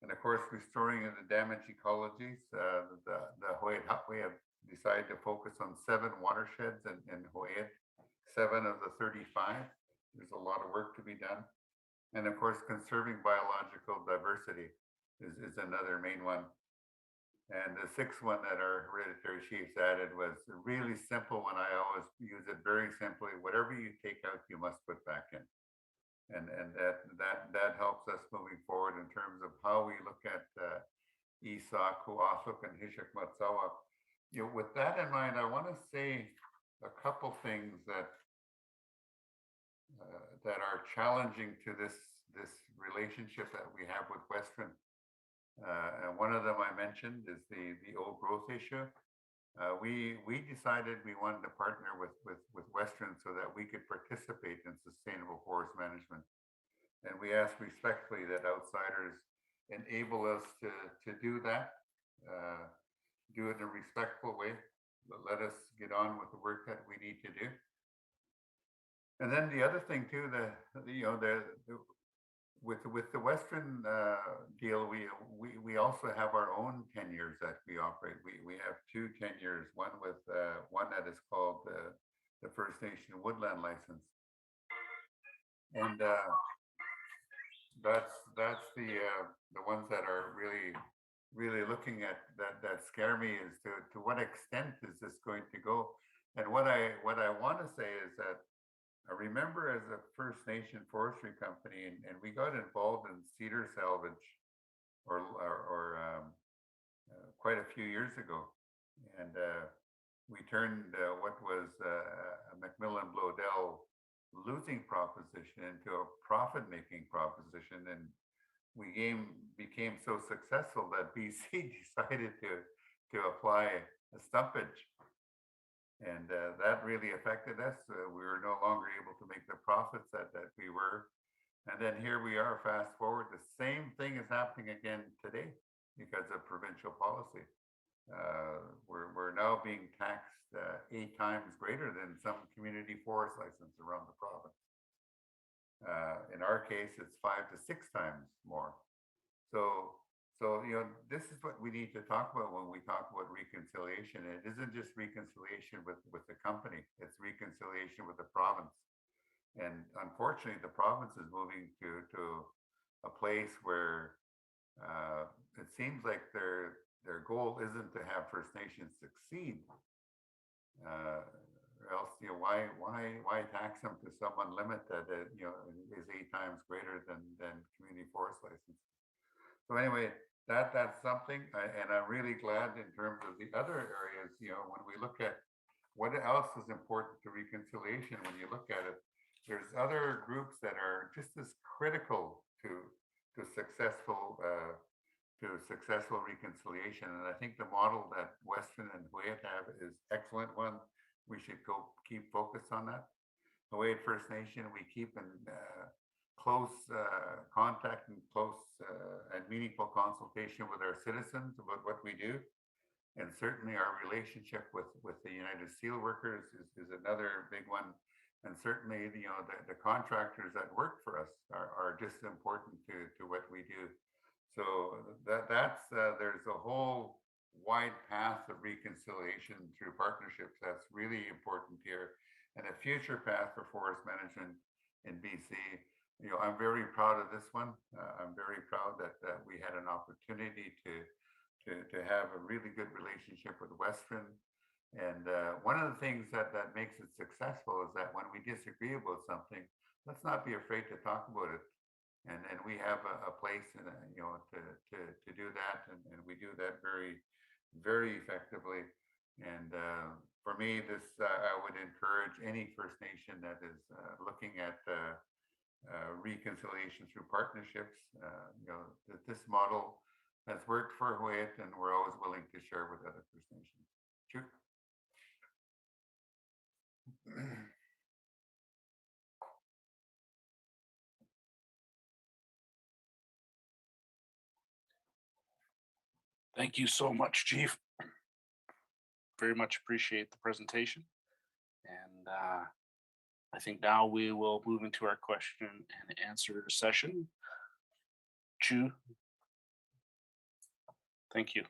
And of course, restoring the damaged ecologies. The Hawaii we have decided to focus on 7 watersheds in Hawaii, 7 of the 35. There's a lot of work to be done. And of course, conserving biological diversity is another main one. And the 6th one that our hereditary chiefs added was a really simple one. I always use it very simply. Whatever you take out, you must put back in. And that helps us moving forward in terms of how we look at Isa, Kuafuk, and Hishak Matsawa. With that in mind, I want to say a couple things that are challenging to this relationship that we have with Western. And one of them I mentioned is the old growth issue. We decided we wanted to partner with Western so that we could participate in sustainable forest management. And we ask respectfully that outsiders enable us to do that, do it in a respectful way, but let us get on with the work that we need to do. And then the other thing too, with the Western deal, we also have our own tenures that we operate. We have 2 tenures, one that is called the First Nation Woodland License, and that's the ones that are really looking at that scare me as to what extent is this going to go. And what I want to say is that I remember as a First Nation forestry company, and we got involved in cedar salvage quite a few years ago. And we turned what was a Macmillan Bloedel losing proposition into a profit-making proposition. And we became so successful that BC decided to apply a stumpage. And that really affected us. We were no longer able to make the profits that we were. And then here we are, fast forward, the same thing is happening again today because of provincial policy. We're now being taxed 8 times greater than some community forest license around the province. In our case, it's 5 to 6 times more. So this is what we need to talk about when we talk about reconciliation. It isn't just reconciliation with the company, it's reconciliation with the province. And unfortunately, the province is moving to a place where it seems like their goal isn't to have First Nations succeed. Or else, why tax them to some limit that is 8 times greater than community forest license? So anyway, that's something, and I'm really glad in terms of the other areas. When we look at what else is important to reconciliation, when you look at it, there's other groups that are just as critical to successful reconciliation. And I think the model that Western and Hawaii have is excellent one. We should keep focused on that. Hawaii First Nation, we keep in close contact and close and meaningful consultation with our citizens about what we do. And certainly our relationship with the United Steelworkers is another big one. And certainly, the contractors that work for us are just important to what we do. So there's a whole wide path of reconciliation through partnerships that's really important here, and a future path for forest management in BC. I'm very proud of this one. I'm very proud that we had an opportunity to have a really good relationship with Western. And one of the things that makes it successful is that when we disagree about something, let's not be afraid to talk about it. And we have a place, to do that, and we do that very, very effectively. And for me, I would encourage any First Nation that is looking at reconciliation through partnerships. This model has worked for Hwait, and we're always willing to share with other First Nations. True. Thank you so much, Chief. Very much appreciate the presentation. And I think now we will move into our question and answer session. Chu. Thank you.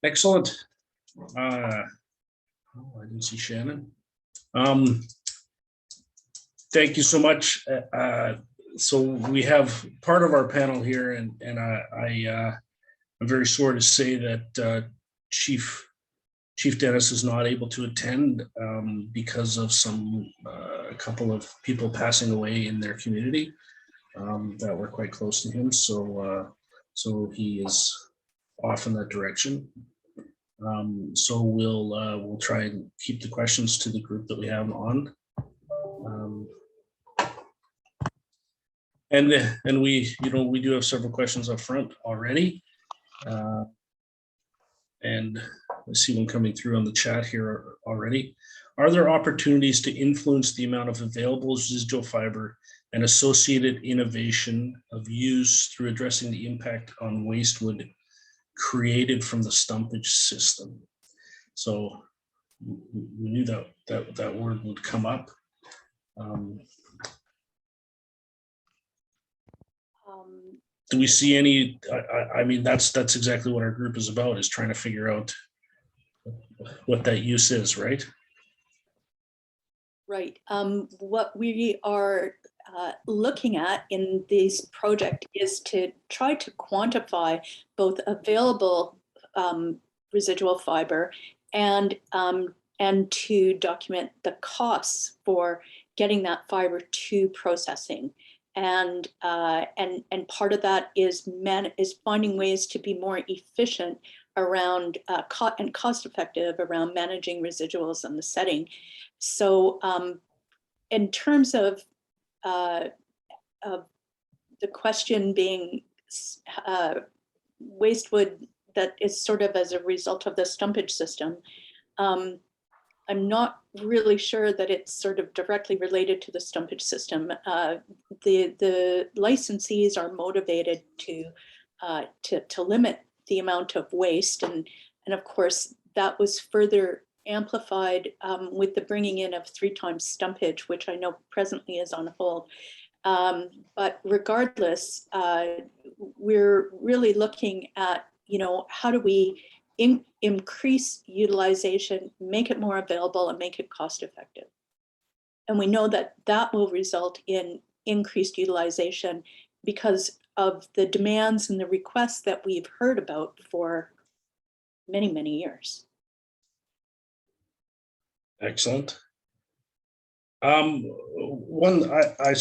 Excellent. I didn't see Shannon. Thank you so much. So we have part of our panel here, and I'm very sorry to say that Chief Dennis is not able to attend because of a couple of people passing away in their community that were quite close to him. So he is off in that direction. So we'll try and keep the questions to the group that we have on. And we do have several questions up front already. And I see one coming through on the chat here already. Are there opportunities to influence the amount of available residual fiber and associated innovation of use through addressing the impact on waste wood created from the stumpage system? So we knew that word would come up. Do we see any? I mean, that's exactly what our group is about, is trying to figure out what that use is, right? Right. What we are looking at in this project is to try to quantify both available residual fiber and to document the costs for getting that fiber to processing. And part of that is finding ways to be more efficient around and cost effective around managing residuals in the setting. So in terms of the question being waste wood that is sort of as a result of the stumpage system, I'm not really sure that it's sort of directly related to the stumpage system. The licensees are motivated to limit the amount of waste, and of course that was further amplified with the bringing in of 3 times stumpage, which I know presently is on hold. But regardless, we're really looking at, how do we increase utilization, make it more available, and make it cost effective. And we know that that will result in increased utilization because of the demands and the requests that we've heard about for many, many years. Excellent. One I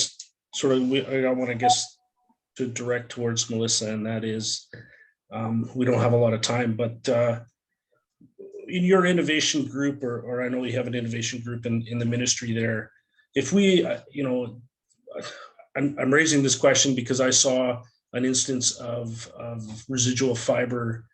want to guess to direct towards Melissa, and that is, we don't have a lot of time, but in your innovation group, or I know you have an innovation group in the ministry there, if we, I'm raising this question because I saw an instance of residual fiber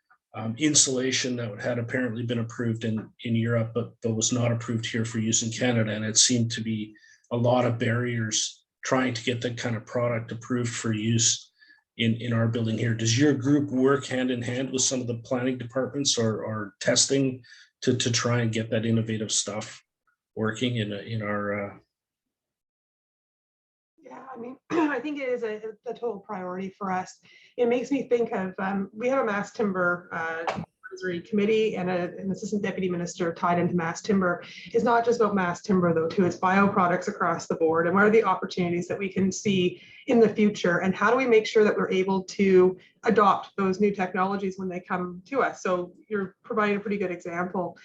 insulation that had apparently been approved in Europe, but was not approved here for use in Canada. And it seemed to be a lot of barriers trying to get that kind of product approved for use in our building here. Does your group work hand in hand with some of the planning departments or testing to try and get that innovative stuff working in our Yeah, I mean, I think it is a total priority for us. It makes me think of, we have a mass timber advisory committee and an assistant deputy minister tied into mass timber. It's not just about mass timber though, too. It's bioproducts across the board. And what are the opportunities that we can see in the future? And how do we make sure that we're able to adopt those new technologies when they come to us? So you're providing a pretty good example.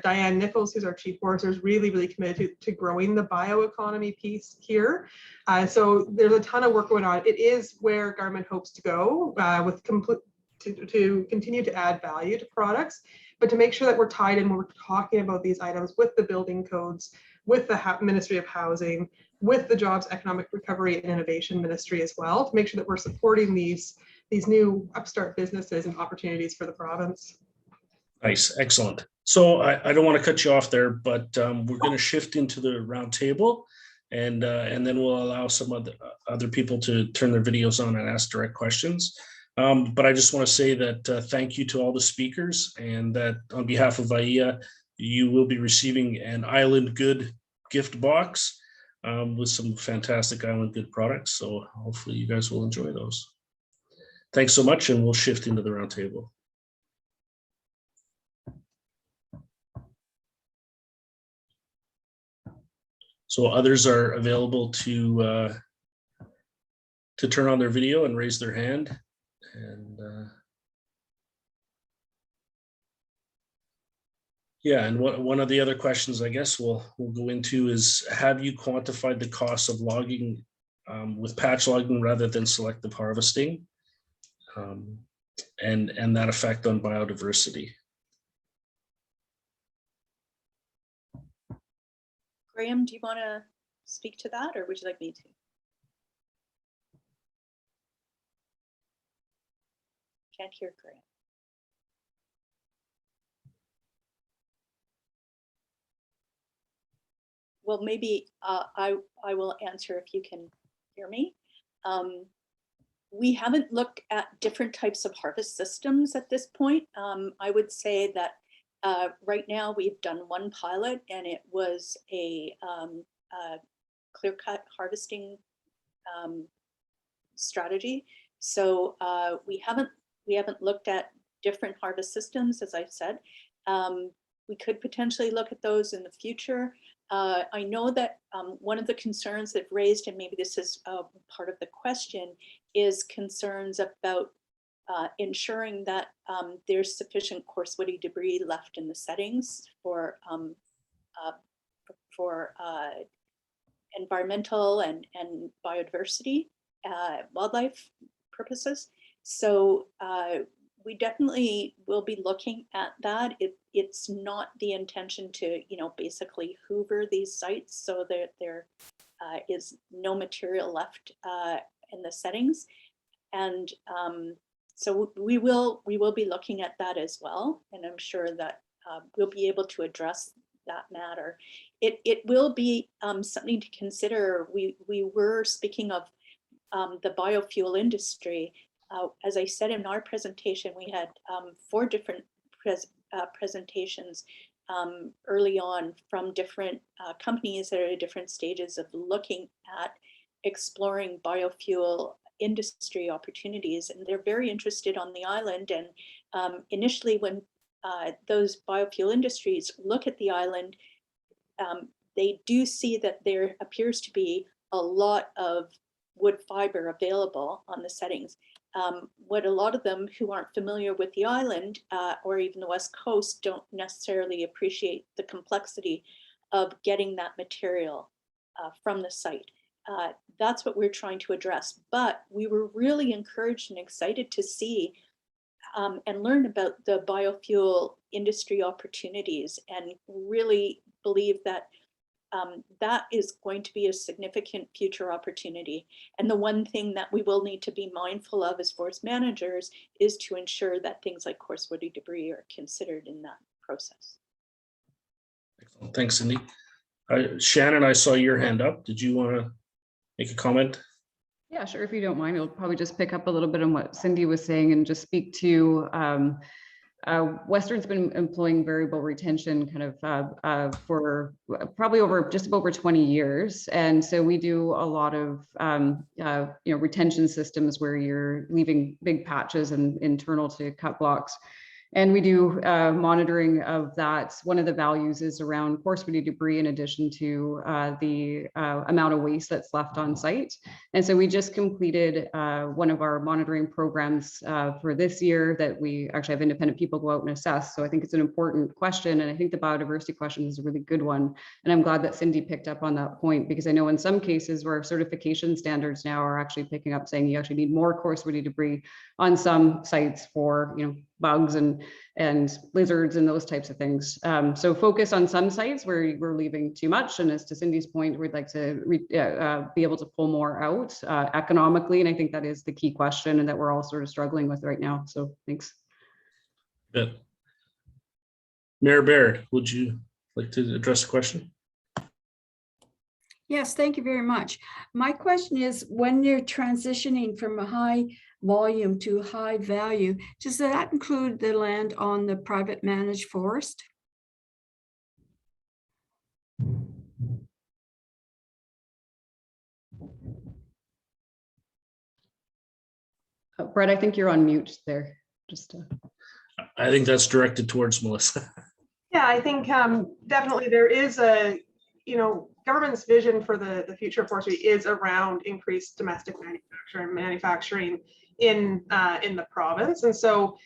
Diane Nichols, who's our chief forester, is really committed to growing the bioeconomy piece here. So there's a ton of work going on. It is where government hopes to go with to continue to add value to products, but to make sure that we're tied in when we're talking about these items with the building codes, with the Ministry of Housing, with the Jobs, Economic Recovery and Innovation Ministry as well, to make sure that we're supporting these new upstart businesses and opportunities for the province. Nice, excellent. So I don't want to cut you off there, but we're going to shift into the round table, and then we'll allow some other people to turn their videos on and ask direct questions. But I just want to say that thank you to all the speakers, and that on behalf of VIEA, you will be receiving an Island Good gift box with some fantastic Island Good products. So hopefully you guys will enjoy those. Thanks so much, and we'll shift into the round table. So others are available to turn on their video and raise their hand. And yeah, and one of the other questions I guess we'll go into is, have you quantified the cost of logging with patch logging rather than selective harvesting, and that effect on biodiversity? Graham, do you want to speak to that, or would you like me to? Can't hear Graham. Well, maybe I will answer if you can hear me. We haven't looked at different types of harvest systems at this point. I would say that right now we've done one pilot, and it was a clear-cut harvesting strategy. So we haven't looked at different harvest systems, as I've said. We could potentially look at those in the future. I know that one of the concerns that raised, and maybe this is part of the question, is concerns about ensuring that there's sufficient coarse woody debris left in the settings for environmental and biodiversity, wildlife purposes. So we definitely will be looking at that. It's not the intention to, basically hoover these sites so that there is no material left in the settings. And so we will be looking at that as well. And I'm sure that we'll be able to address that matter. It will be something to consider. We were speaking of the biofuel industry. As I said in our presentation, we had 4 different presentations early on from different companies that are at different stages of looking at exploring biofuel industry opportunities, and they're very interested on the island. And initially, when those biofuel industries look at the island, they do see that there appears to be a lot of wood fiber available on the settings. What a lot of them who aren't familiar with the island or even the West Coast don't necessarily appreciate the complexity of getting that material from the site. That's what we're trying to address. But we were really encouraged and excited to see and learn about the biofuel industry opportunities, and really believe that that is going to be a significant future opportunity. And the one thing that we will need to be mindful of as forest managers is to ensure that things like coarse woody debris are considered in that process. Excellent. Thanks, Cindy. Shannon, I saw your hand up. Did you want to make a comment? Yeah, sure. If you don't mind, I'll probably just pick up a little bit on what Cindy was saying and just speak to Western's been employing variable retention kind of for probably just over 20 years. And so we do a lot of retention systems where you're leaving big patches and internal to cut blocks. And we do monitoring of that. One of the values is around forestry debris in addition to the amount of waste that's left on site. And so we just completed one of our monitoring programs for this year that we actually have independent people go out and assess. So I think it's an important question. And I think the biodiversity question is a really good one. And I'm glad that Cindy picked up on that point, because I know in some cases where certification standards now are actually picking up saying you actually need more coarse-woody debris on some sites for, bugs and lizards and those types of things. So focus on some sites where we're leaving too much. And as to Cindy's point, we'd like to be able to pull more out economically. And I think that is the key question and that we're all sort of struggling with right now. So thanks. Good. Mayor Baird, would you like to address the question? Yes, thank you very much. My question is, when you're transitioning from a high volume to high value, does that include the land on the private managed forest? Bret, I think you're on mute there. I think that's directed towards Melissa. Yeah, I think definitely there is a, government's vision for the future of forestry is around increased domestic manufacturing in the province. And so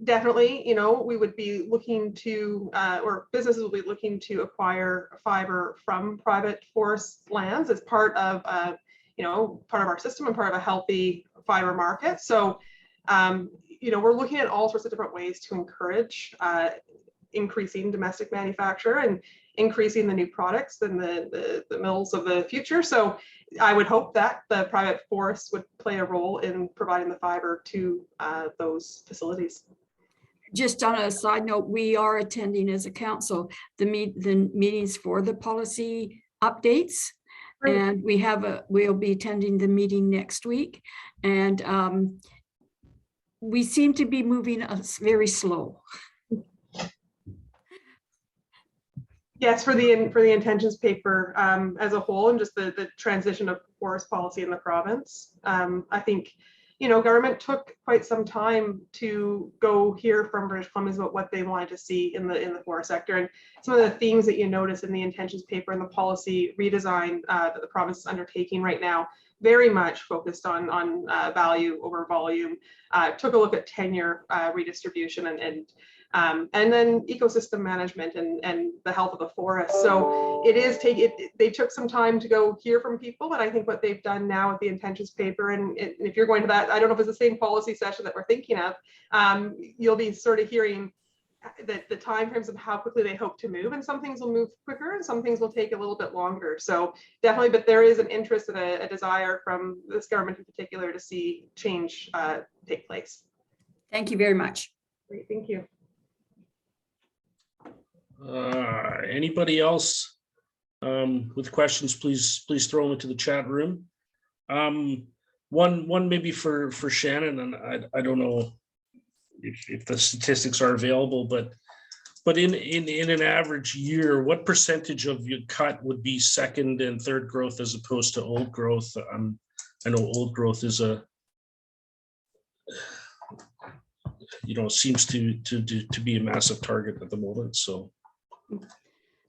definitely, we would be looking to, or businesses will be looking to acquire fiber from private forest lands as part of, part of our system and part of a healthy fiber market. So, we're looking at all sorts of different ways to encourage increasing domestic manufacture and increasing the new products and the mills of the future. So I would hope that the private forests would play a role in providing the fiber to those facilities. Just on a side note, we are attending as a council the meetings for the policy updates. Great. And we'll be attending the meeting next week. And we seem to be moving very slow. Yes, for the intentions paper as a whole, and just the transition of forest policy in the province. I think, government took quite some time to go hear from British Columbians about what they wanted to see in the forest sector. And some of the themes that you notice in the intentions paper and the policy redesign that the province is undertaking right now, very much focused on value over volume, took a look at tenure redistribution and then ecosystem management and the health of the forest. So they took some time to go hear from people, and I think what they've done now with the intentions paper, and if you're going to that, I don't know if it's the same policy session that we're thinking of, you'll be sort of hearing the timeframes of how quickly they hope to move, and some things will move quicker and some things will take a little bit longer. So definitely, but there is an interest and a desire from this government in particular to see change take place. Thank you very much. Great, thank you. Anybody else with questions, please throw them into the chat room. One maybe for Shannon, and I don't know if the statistics are available, but in an average year, what percentage of your cut would be second and third growth as opposed to old growth? I know old growth is seems to be a massive target at the moment. So.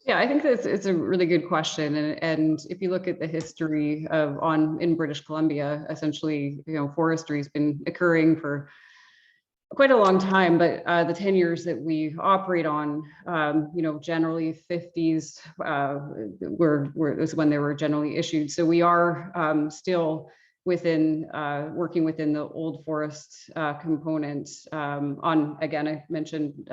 Yeah, I think it's a really good question. And if you look at the history in British Columbia, essentially, forestry has been occurring for quite a long time, but the tenures that we operate on, generally 50s was when they were generally issued. So we are still working within the old forest component again, I mentioned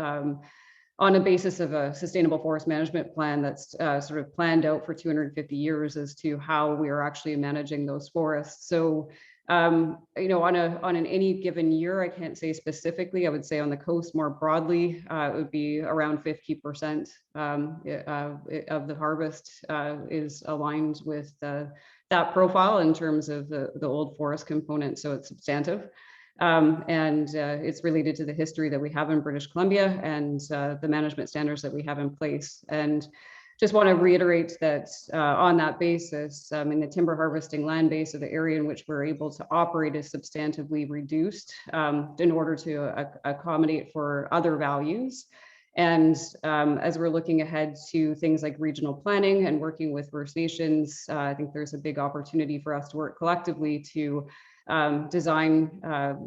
on a basis of a sustainable forest management plan that's sort of planned out for 250 years as to how we are actually managing those forests. So You know, on an any given year, I can't say specifically. I would say on the coast more broadly, it would be around 50% of the harvest is aligned with that profile in terms of the old forest component. So it's substantive. And it's related to the history that we have in British Columbia and the management standards that we have in place. And just want to reiterate that on that basis, in the timber harvesting land base of the area in which we're able to operate is substantively reduced in order to accommodate for other values. And as we're looking ahead to things like regional planning and working with First Nations, I think there's a big opportunity for us to work collectively to design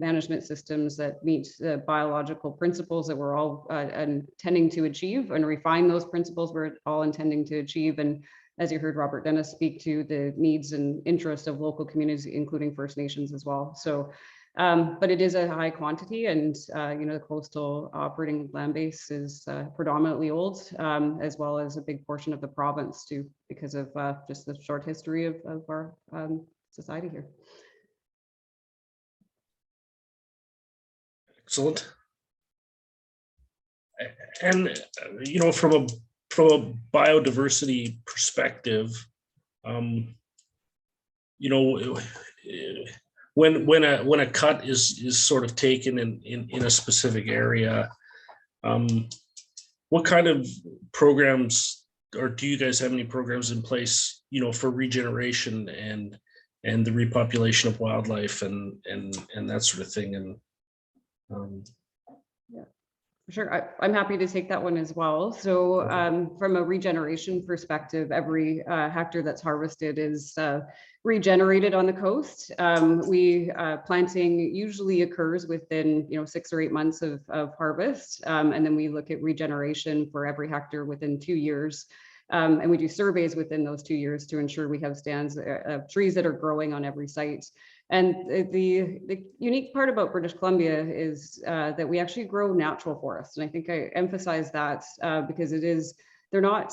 management systems that meet the biological principles that we're all intending to achieve, and refine those principles we're all intending to achieve. And as you heard Robert Dennis speak to, the needs and interests of local communities, including First Nations as well. So, but it is a high quantity, and you know, the coastal operating land base is predominantly old, as well as a big portion of the province too, because of just the short history of our society here. Excellent. And you know, from a biodiversity perspective, you know, when a cut is sort of taken in a specific area, what kind of programs, or do you guys have any programs in place, you know, for regeneration and the repopulation of wildlife and that sort of thing? And yeah, for sure. I'm happy to take that one as well. So from a regeneration perspective, every hectare that's harvested is regenerated on the coast. Planting usually occurs within 6 or 8 months of harvest. And then we look at regeneration for every hectare within 2 years. And we do surveys within those 2 years to ensure we have stands of trees that are growing on every site. And the unique part about British Columbia is that we actually grow natural forests. And I think I emphasize that because they're not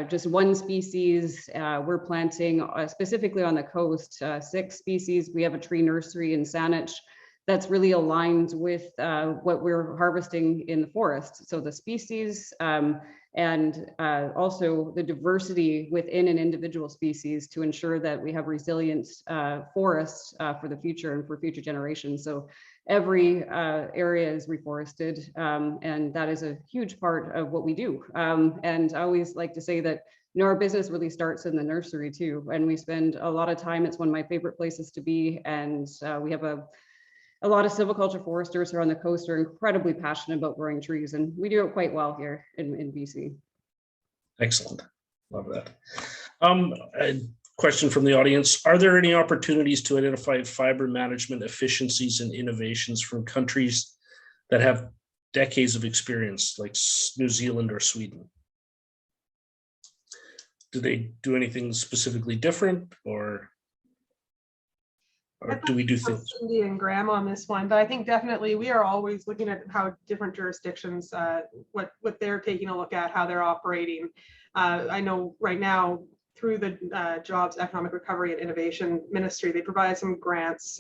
just one species. We're planting specifically on the coast, 6 species. We have a tree nursery in Saanich that's really aligned with what we're harvesting in the forest. So the species and also the diversity within an individual species to ensure that we have resilient forests for the future and for future generations. So every area is reforested, and that is a huge part of what we do. And I always like to say that our business really starts in the nursery too, and we spend a lot of time. It's one of my favorite places to be, and we have a lot of silviculture foresters who are on the coast are incredibly passionate about growing trees, and we do it quite well here in BC. Excellent. Love that. A question from the audience. Are there any opportunities to identify fiber management efficiencies and innovations from countries that have decades of experience, like New Zealand or Sweden? Do they do anything specifically different, or do we do things? Cindy and Graham on this one, but I think definitely we are always looking at how different jurisdictions, what they're taking a look at, how they're operating. I know right now through the Jobs, Economic Recovery and Innovation Ministry, they provide some grants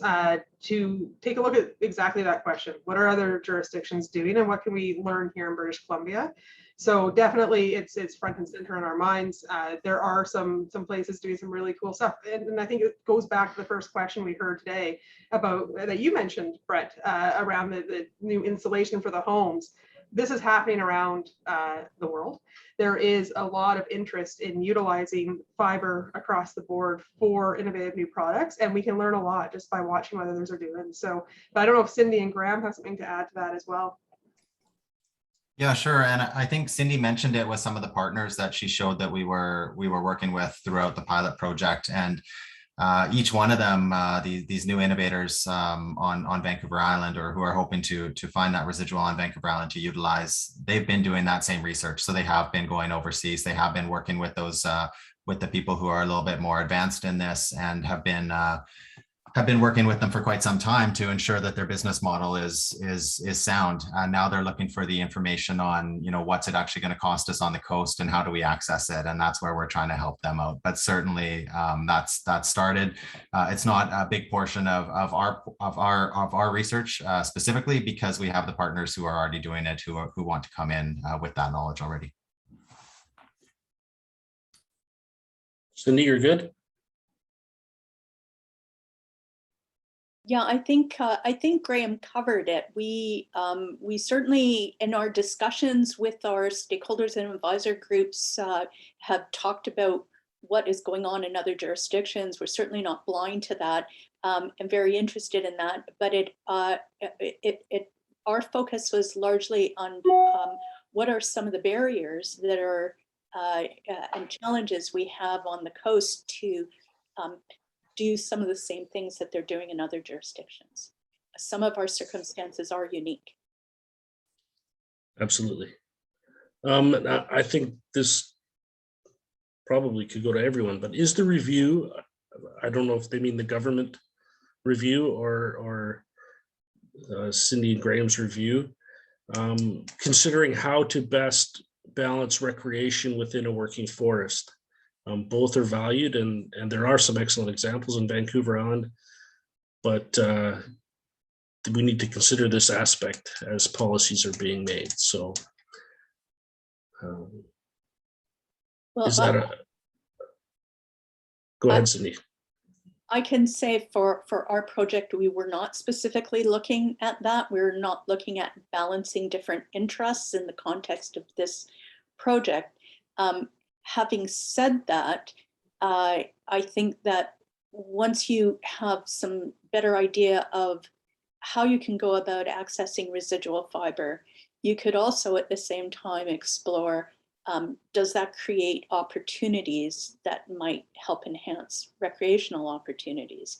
to take a look at exactly that question. What are other jurisdictions doing, and what can we learn here in British Columbia? So definitely it's front and center in our minds. There are some places doing some really cool stuff. And I think it goes back to the first question we heard today about that you mentioned, Bret, around the new insulation for the homes. This is happening around the world. There is a lot of interest in utilizing fiber across the board for innovative new products, and we can learn a lot just by watching what others are doing. So, but I don't know if Cindy and Graham have something to add to that as well. Yeah, sure. And I think Cindy mentioned it with some of the partners that she showed that we were working with throughout the pilot project. And each one of them, these new innovators on Vancouver Island, or who are hoping to find that residual on Vancouver Island to utilize, they've been doing that same research. So they have been going overseas. They have been working with those with the people who are a little bit more advanced in this, and have been have been working with them for quite some time to ensure that their business model is sound. Now they're looking for the information on, what's it actually going to cost us on the coast and how do we access it, and that's where we're trying to help them out. But certainly that's started. It's not a big portion of our research specifically, because we have the partners who are already doing it, who want to come in with that knowledge already. Cindy, you're good. Yeah, I think Graham covered it. We certainly, in our discussions with our stakeholders and advisor groups, have talked about what is going on in other jurisdictions. We're certainly not blind to that, and very interested in that. But our focus was largely on what are some of the barriers that are and challenges we have on the coast to do some of the same things that they're doing in other jurisdictions. Some of our circumstances are unique. Absolutely. I think this probably could go to everyone, but is the review, I don't know if they mean the government review or Cindy and Graham's review, considering how to best balance recreation within a working forest. Both are valued, and there are some excellent examples in Vancouver Island, but we need to consider this aspect as policies are being made. So Well, is that go ahead, Cindy. I can say for our project, we were not specifically looking at that. We're not looking at balancing different interests in the context of this project. Having said that, I think that once you have some better idea of how you can go about accessing residual fiber, you could also at the same time explore, does that create opportunities that might help enhance recreational opportunities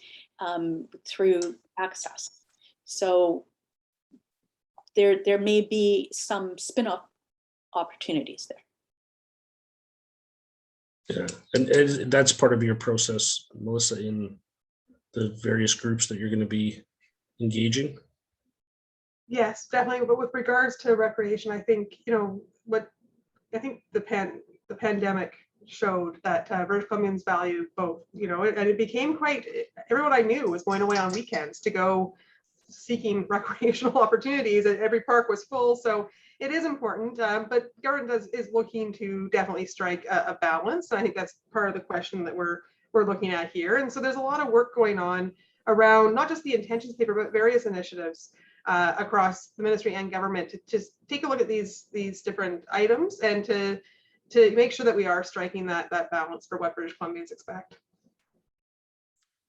through access? So there may be some spin-off opportunities there. Yeah, and that's part of your process, Melissa, in the various groups that you're going to be engaging. Yes, definitely. But with regards to recreation, I think, the pandemic showed that British Columbians value both, and it became everyone I knew was going away on weekends to go seeking recreational opportunities, and every park was full. So it is important, but government is looking to definitely strike a balance. And I think that's part of the question that we're looking at here. And so there's a lot of work going on around not just the intentions paper, but various initiatives across the ministry and government to just take a look at these different items and to make sure that we are striking that balance for what British Columbians expect.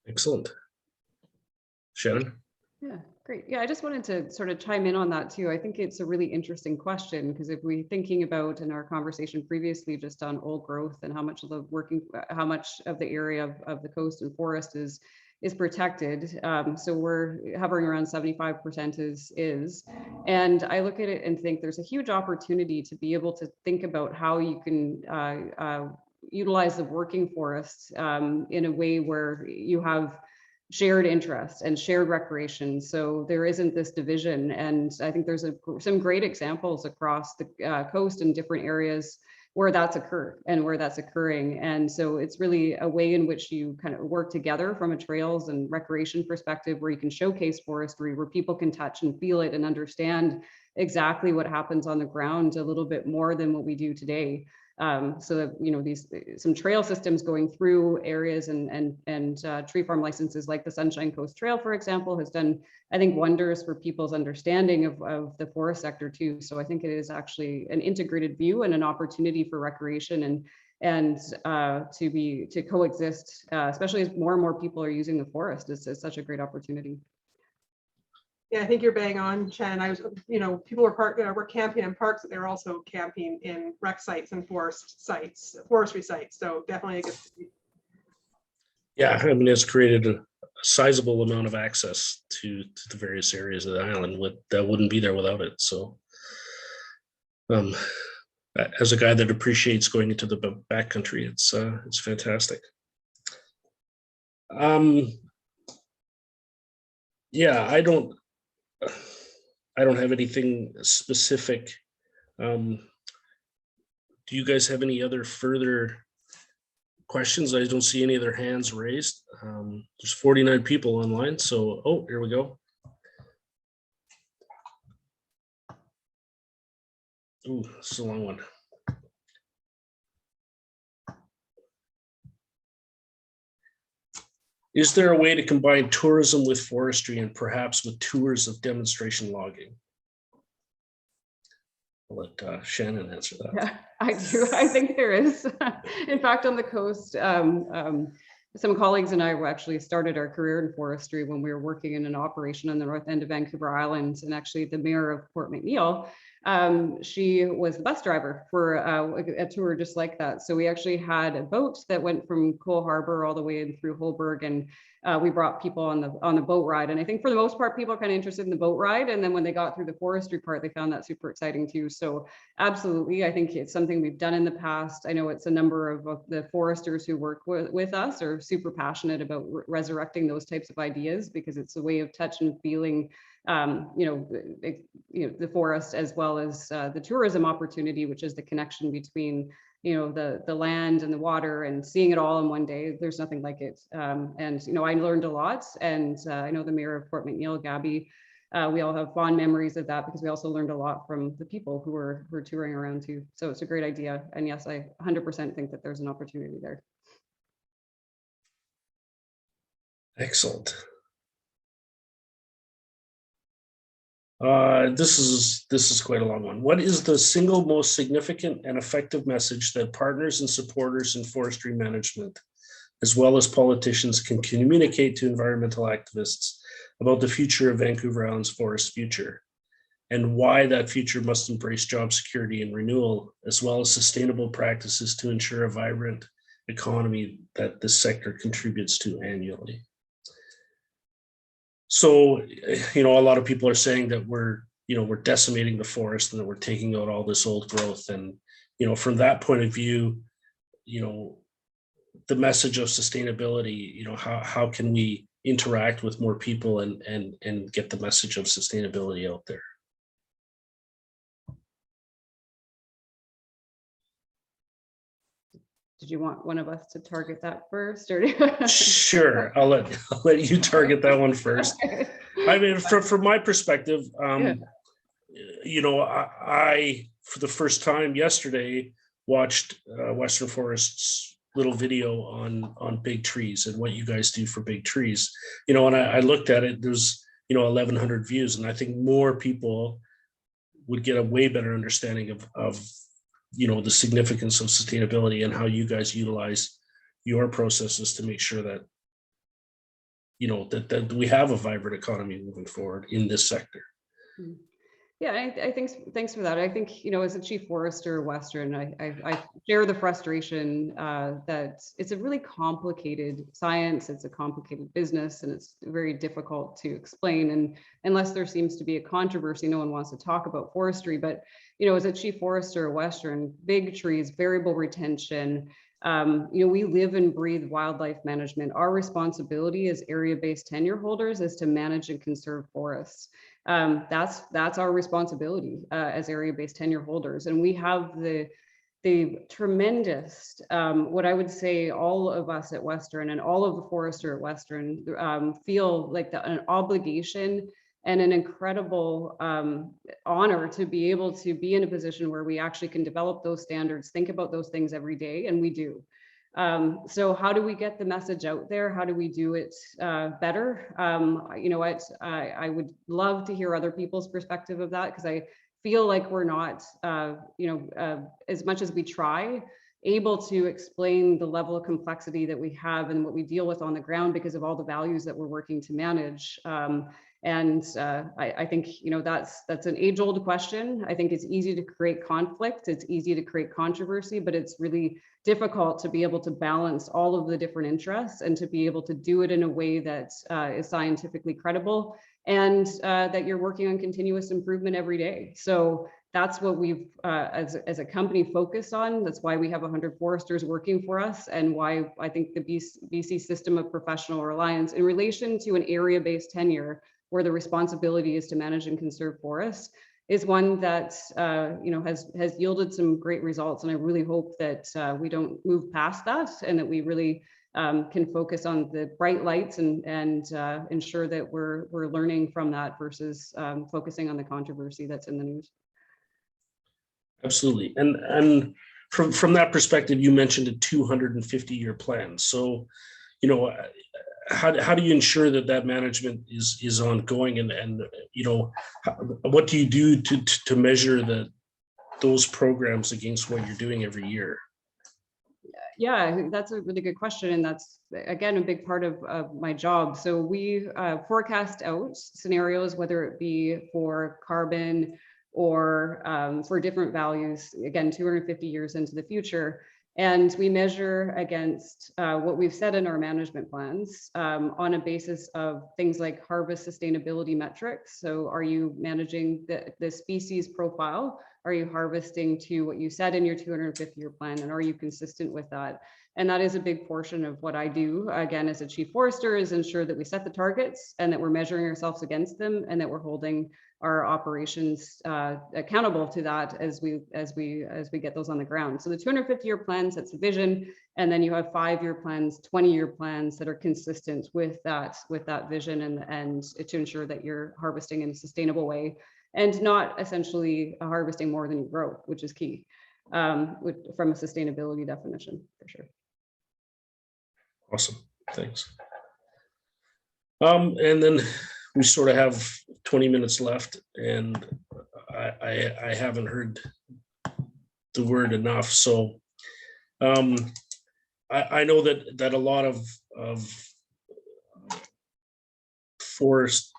Excellent. Shannon? Yeah, great. Yeah, I just wanted to sort of chime in on that too. I think it's a really interesting question, because if we're thinking about in our conversation previously just on old growth and how much of the area of the coast and forest is protected. So we're hovering around 75% is. And I look at it and think there's a huge opportunity to be able to think about how you can utilize the working forest in a way where you have shared interest and shared recreation. So there isn't this division. And I think there's some great examples across the coast in different areas where that's occurred and where that's occurring. And so it's really a way in which you kind of work together from a trails and recreation perspective, where you can showcase forestry, where people can touch and feel it and understand exactly what happens on the ground a little bit more than what we do today. So that, these some trail systems going through areas and tree farm licenses like the Sunshine Coast Trail, for example, has done, I think, wonders for people's understanding of the forest sector too. So I think it is actually an integrated view and an opportunity for recreation and to coexist, especially as more and more people are using the forest. It's such a great opportunity. Yeah, I think you're bang on, Shannon. People were camping in parks, but they were also camping in rec sites and forestry sites. So definitely a good thing. Yeah, I mean, it's created a sizable amount of access to the various areas of the island that wouldn't be there without it. So as a guy that appreciates going into the backcountry, it's fantastic. Yeah, I don't have anything specific. Do you guys have any other further questions? I don't see any other hands raised. There's 49 people online, so, oh, here we go. Ooh, this is a long one. Is there a way to combine tourism with forestry and perhaps with tours of demonstration logging? I'll let Shannon answer that. Yeah, I do. I think there is. In fact, on the coast, some colleagues and I actually started our career in forestry when we were working in an operation on the north end of Vancouver Island. And actually the mayor of Port McNeill, she was the bus driver for a tour just like that. So we actually had a boat that went from Cole Harbor all the way in through Holberg, and we brought people on the boat ride. And I think for the most part, people are kind of interested in the boat ride. And then when they got through the forestry part, they found that super exciting too. So absolutely, I think it's something we've done in the past. I know it's a number of the foresters who work with us are super passionate about resurrecting those types of ideas, because it's a way of touch and feeling the forest, as well as the tourism opportunity, which is the connection between the land and the water, and seeing it all in one day. There's nothing like it. And I learned a lot, and I know the mayor of Port McNeill, Gabby, we all have fond memories of that, because we also learned a lot from the people who were touring around too. So it's a great idea, and yes, I 100% think that there's an opportunity there. Excellent. This is quite a long one. What is the single most significant and effective message that partners and supporters in forestry management, as well as politicians, can communicate to environmental activists about the future of Vancouver Island's forest future, and why that future must embrace job security and renewal, as well as sustainable practices to ensure a vibrant economy that this sector contributes to annually? So, a lot of people are saying that we're decimating the forest and that we're taking out all this old growth. And, from that point of view, the message of sustainability, how can we interact with more people and get the message of sustainability out there? Did you want one of us to target that first, or? Sure, I'll let you target that one first. Okay. I mean, from my perspective, I for the first time yesterday watched Western Forest's little video on big trees and what you guys do for big trees. And I looked at it. There's 1,100 views, and I think more people would get a way better understanding of the significance of sustainability and how you guys utilize your processes to make sure that that we have a vibrant economy moving forward in this sector. Yeah, I think, thanks for that. I think, as a chief forester Western, I share the frustration that it's a really complicated science, it's a complicated business, and it's very difficult to explain. And unless there seems to be a controversy, no one wants to talk about forestry. But, as a chief forester Western, big trees, variable retention, we live and breathe wildlife management. Our responsibility as area-based tenure holders is to manage and conserve forests. That's our responsibility as area-based tenure holders. And we have the tremendous, what I would say all of us at Western and all of the forester at Western feel like an obligation and an incredible honor to be able to be in a position where we actually can develop those standards, think about those things every day, and we do. So how do we get the message out there? How do we do it better? I would love to hear other people's perspective of that, because I feel like we're not, as much as we try, able to explain the level of complexity that we have and what we deal with on the ground because of all the values that we're working to manage. I think, that's an age-old question. I think it's easy to create conflict. It's easy to create controversy, but it's really difficult to be able to balance all of the different interests and to be able to do it in a way that is scientifically credible and that you're working on continuous improvement every day. So that's what we've, as a company, focused on. That's why we have 100 foresters working for us, and why I think the BC system of professional reliance in relation to an area-based tenure, where the responsibility is to manage and conserve forests, is one that has yielded some great results. And I really hope that we don't move past that, and that we really can focus on the bright lights and ensure that we're learning from that versus focusing on the controversy that's in the news. Absolutely. And from that perspective, you mentioned a 250-year plan. So, how do you ensure that management is ongoing, and what do you do to measure those programs against what you're doing every year? Yeah, that's a really good question. And that's, again, a big part of my job. So we forecast out scenarios, whether it be for carbon or for different values, again, 250 years into the future. And we measure against what we've said in our management plans on a basis of things like harvest sustainability metrics. So are you managing the species profile? Are you harvesting to what you said in your 250-year plan? And are you consistent with that? And that is a big portion of what I do, again, as a chief forester, is ensure that we set the targets and that we're measuring ourselves against them, and that we're holding our operations accountable to that as we get those on the ground. So the 250-year plan sets a vision, and then you have 5-year plans, 20-year plans that are consistent with that vision, and to ensure that you're harvesting in a sustainable way and not essentially harvesting more than you grow, which is key from a sustainability definition, for sure. Awesome, thanks. And then we sort of have 20 minutes left, and I haven't heard the word enough. So I know that a lot of forest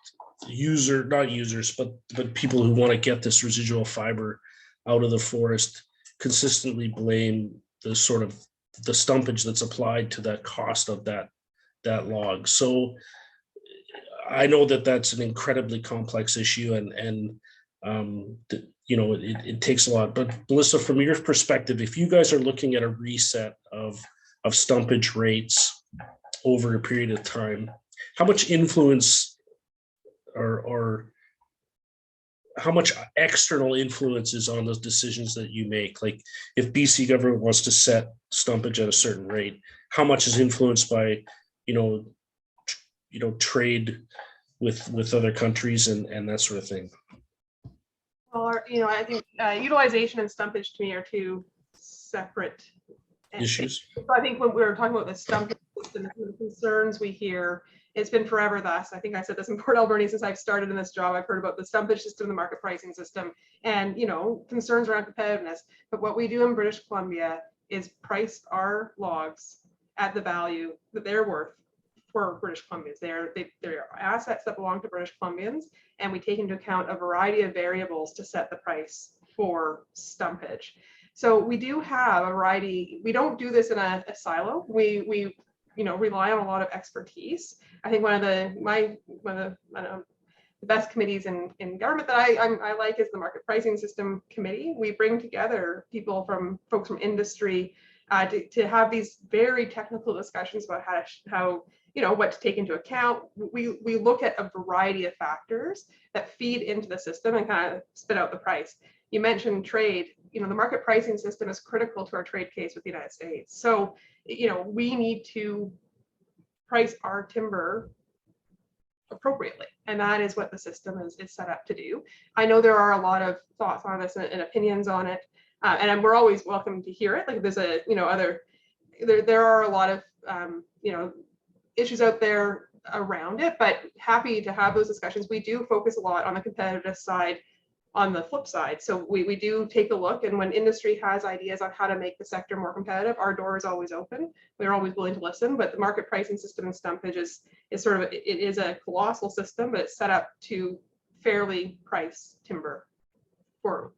not users, but people who want to get this residual fiber out of the forest consistently blame the stumpage that's applied to that cost of that log. So I know that that's an incredibly complex issue, and it takes a lot. But Melissa, from your perspective, if you guys are looking at a reset of stumpage rates over a period of time, how much influence or how much external influence is on those decisions that you make? Like, if BC government wants to set stumpage at a certain rate, how much is influenced by trade with other countries and that sort of thing? Well, I think utilization and stumpage to me are two separate issues. So I think when we were talking about the stumpage system, the concerns we hear, it's been forever thus. I think I said this in Port Alberni since I've started in this job. I've heard about the stumpage system, the market pricing system, and concerns around competitiveness. But what we do in British Columbia is price our logs at the value that they're worth for British Columbians. They're assets that belong to British Columbians, and we take into account a variety of variables to set the price for stumpage. So we do have a variety. We don't do this in a silo. We rely on a lot of expertise. I think one of the best committees in government that I like is the market pricing system committee. We bring together folks from industry to have these very technical discussions about how what to take into account. We look at a variety of factors that feed into the system and kind of spit out the price. You mentioned trade. The market pricing system is critical to our trade case with the United States. So, we need to price our timber appropriately, and that is what the system is set up to do. I know there are a lot of thoughts on this and opinions on it, and we're always welcome to hear it. Like, there's there are a lot of issues out there around it, but happy to have those discussions. We do focus a lot on the competitive side on the flip side. So we do take a look, and when industry has ideas on how to make the sector more competitive, our door is always open. We're always willing to listen, but the market pricing system and stumpage is it is a colossal system, but it's set up to fairly price timber for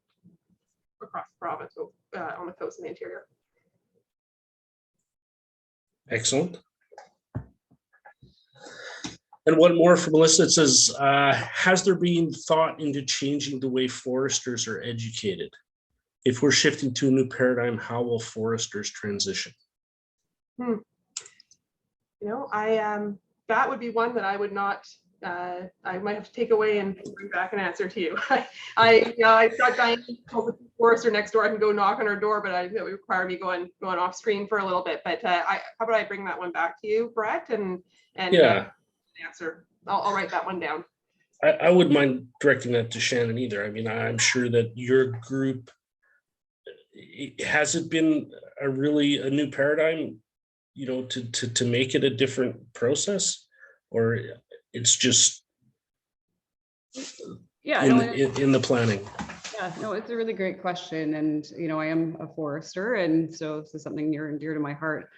across the province, on the coast and the interior. Excellent. And one more from Melissa. It says, has there been thought into changing the way foresters are educated? If we're shifting to a new paradigm, how will foresters transition? That would be one that I would not I might have to take away and bring back an answer to you. I've got Diane Forester next door. I can go knock on her door, but it would require me going off screen for a little bit. But how about I bring that one back to you, Bret, and Yeah, answer. I'll write that one down. I wouldn't mind directing that to Shannon either. I mean, I'm sure that your group, has it been a new paradigm, to make it a different process, or it's just in the planning? Yeah, no, it's a really great question. And, I am a forester, and so this is something near and dear to my heart.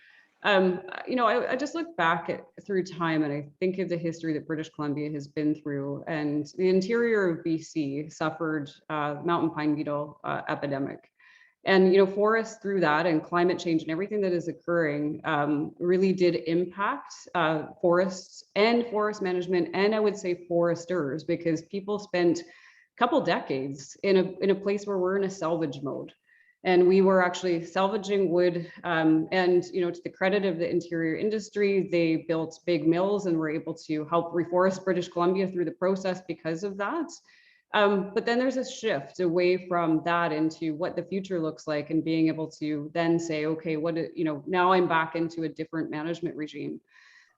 I just look back through time, and I think of the history that British Columbia has been through, and the interior of BC suffered mountain pine beetle epidemic. And, forests through that, and climate change and everything that is occurring really did impact forests and forest management, and I would say foresters, because people spent a couple decades in a place where we're in a salvage mode. And we were actually salvaging wood, and, to the credit of the interior industry, they built big mills and were able to help reforest British Columbia through the process because of that. But then there's a shift away from that into what the future looks like, and being able to then say, okay, now I'm back into a different management regime.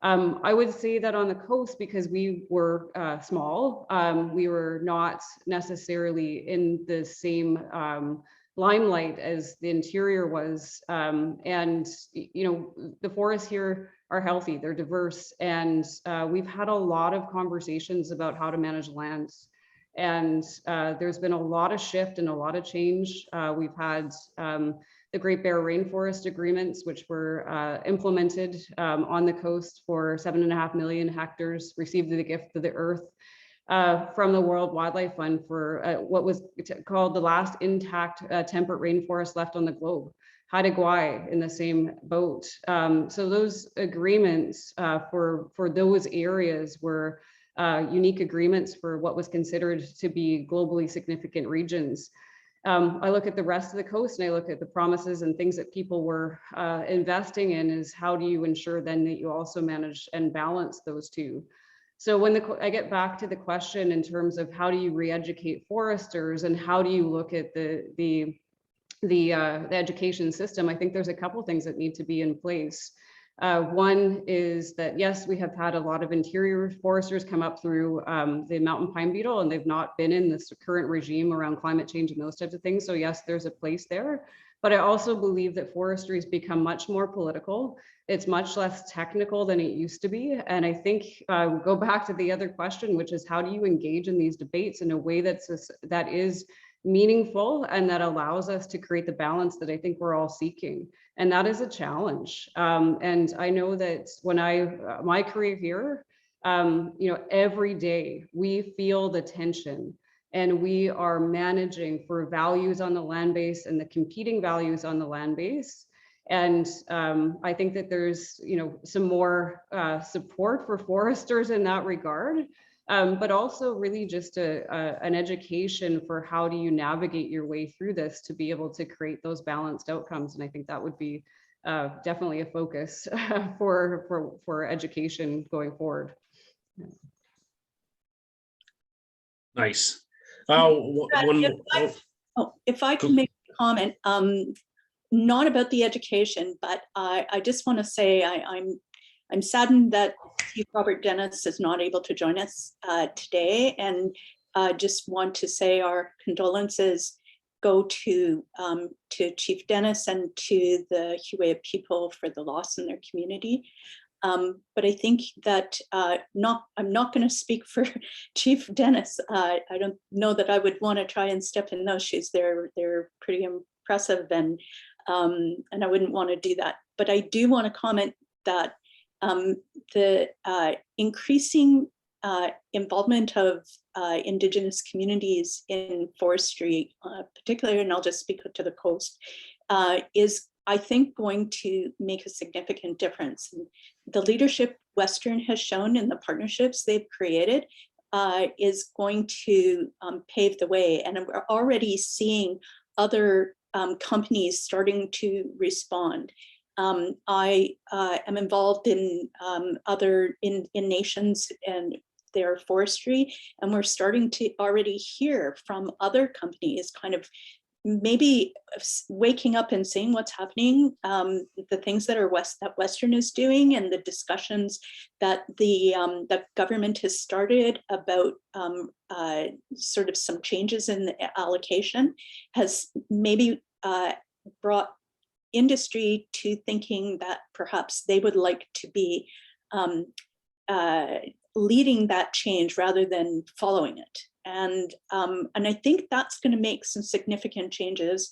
I would say that on the coast, because we were small, we were not necessarily in the same limelight as the interior was. And, the forests here are healthy, they're diverse, and we've had a lot of conversations about how to manage lands. And there's been a lot of shift and a lot of change. We've had the Great Bear Rainforest Agreements, which were implemented on the coast for 7.5 million hectares, received the gift of the earth from the World Wildlife Fund for what was called the last intact temperate rainforest left on the globe. Haida Gwaii in the same boat. So those agreements for those areas were unique agreements for what was considered to be globally significant regions. I look at the rest of the coast, and I look at the promises and things that people were investing in, is how do you ensure then that you also manage and balance those two? So when I get back to the question in terms of how do you re-educate foresters, and how do you look at the education system, I think there's a couple things that need to be in place. One is that, yes, we have had a lot of interior foresters come up through the mountain pine beetle, and they've not been in this current regime around climate change and those types of things. So yes, there's a place there. But I also believe that forestry has become much more political. It's much less technical than it used to be. And I think go back to the other question, which is how do you engage in these debates in a way that is meaningful and that allows us to create the balance that I think we're all seeking. And that is a challenge. And I know that when my career here, every day we feel the tension, and we are managing for values on the land base and the competing values on the land base. And I think that there's, some more support for foresters in that regard. But also really just an education for how do you navigate your way through this to be able to create those balanced outcomes. And I think that would be definitely a focus for education going forward. Nice. If I can make a comment, not about the education, but I just want to say I'm saddened that Chief Robert Dennis is not able to join us today, and just want to say our condolences go to Chief Dennis and to the VIEA people for the loss in their community. But I think that I'm not going to speak for Chief Dennis. I don't know that I would want to try and step in those shoes. They're pretty impressive, and I wouldn't want to do that. But I do want to comment that the increasing involvement of Indigenous communities in forestry, particularly, and I'll just speak to the coast, is, I think, going to make a significant difference. And the leadership Western has shown in the partnerships they've created is going to pave the way. And we're already seeing other companies starting to respond. I am involved in other nations and their forestry. And we're starting to already hear from other companies kind of maybe waking up and seeing what's happening, the things that Western is doing, and the discussions that the government has started about sort of some changes in the allocation has maybe brought industry to thinking that perhaps they would like to be leading that change rather than following it. And I think that's going to make some significant changes,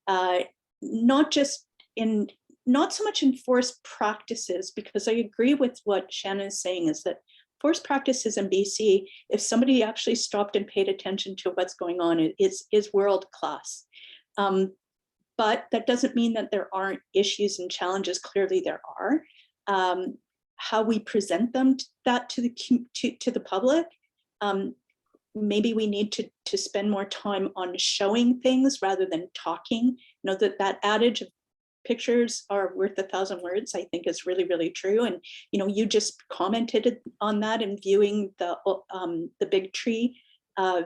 not so much in forest practices, because I agree with what Shannon is saying, is that forest practices in BC, if somebody actually stopped and paid attention to what's going on, is world class. But that doesn't mean that there aren't issues and challenges. Clearly there are. How we present them to the public, maybe we need to spend more time on showing things rather than talking. You know, that adage of pictures are worth 1,000 words, I think is really, really true. And, you know, you just commented on that in viewing the Big Tree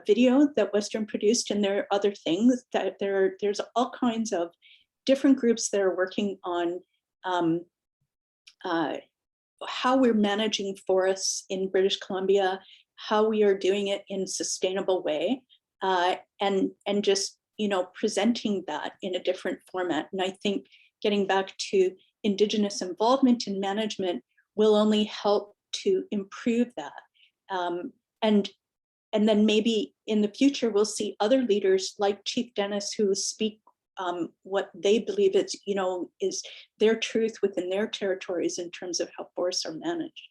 video that Western produced, and there are other things that there's all kinds of different groups that are working on how we're managing forests in British Columbia, how we are doing it in a sustainable way, and just, you know, presenting that in a different format. And I think getting back to Indigenous involvement in management will only help to improve that. And then maybe in the future, we'll see other leaders like Chief Dennis who speak what they believe is their truth within their territories in terms of how forests are managed.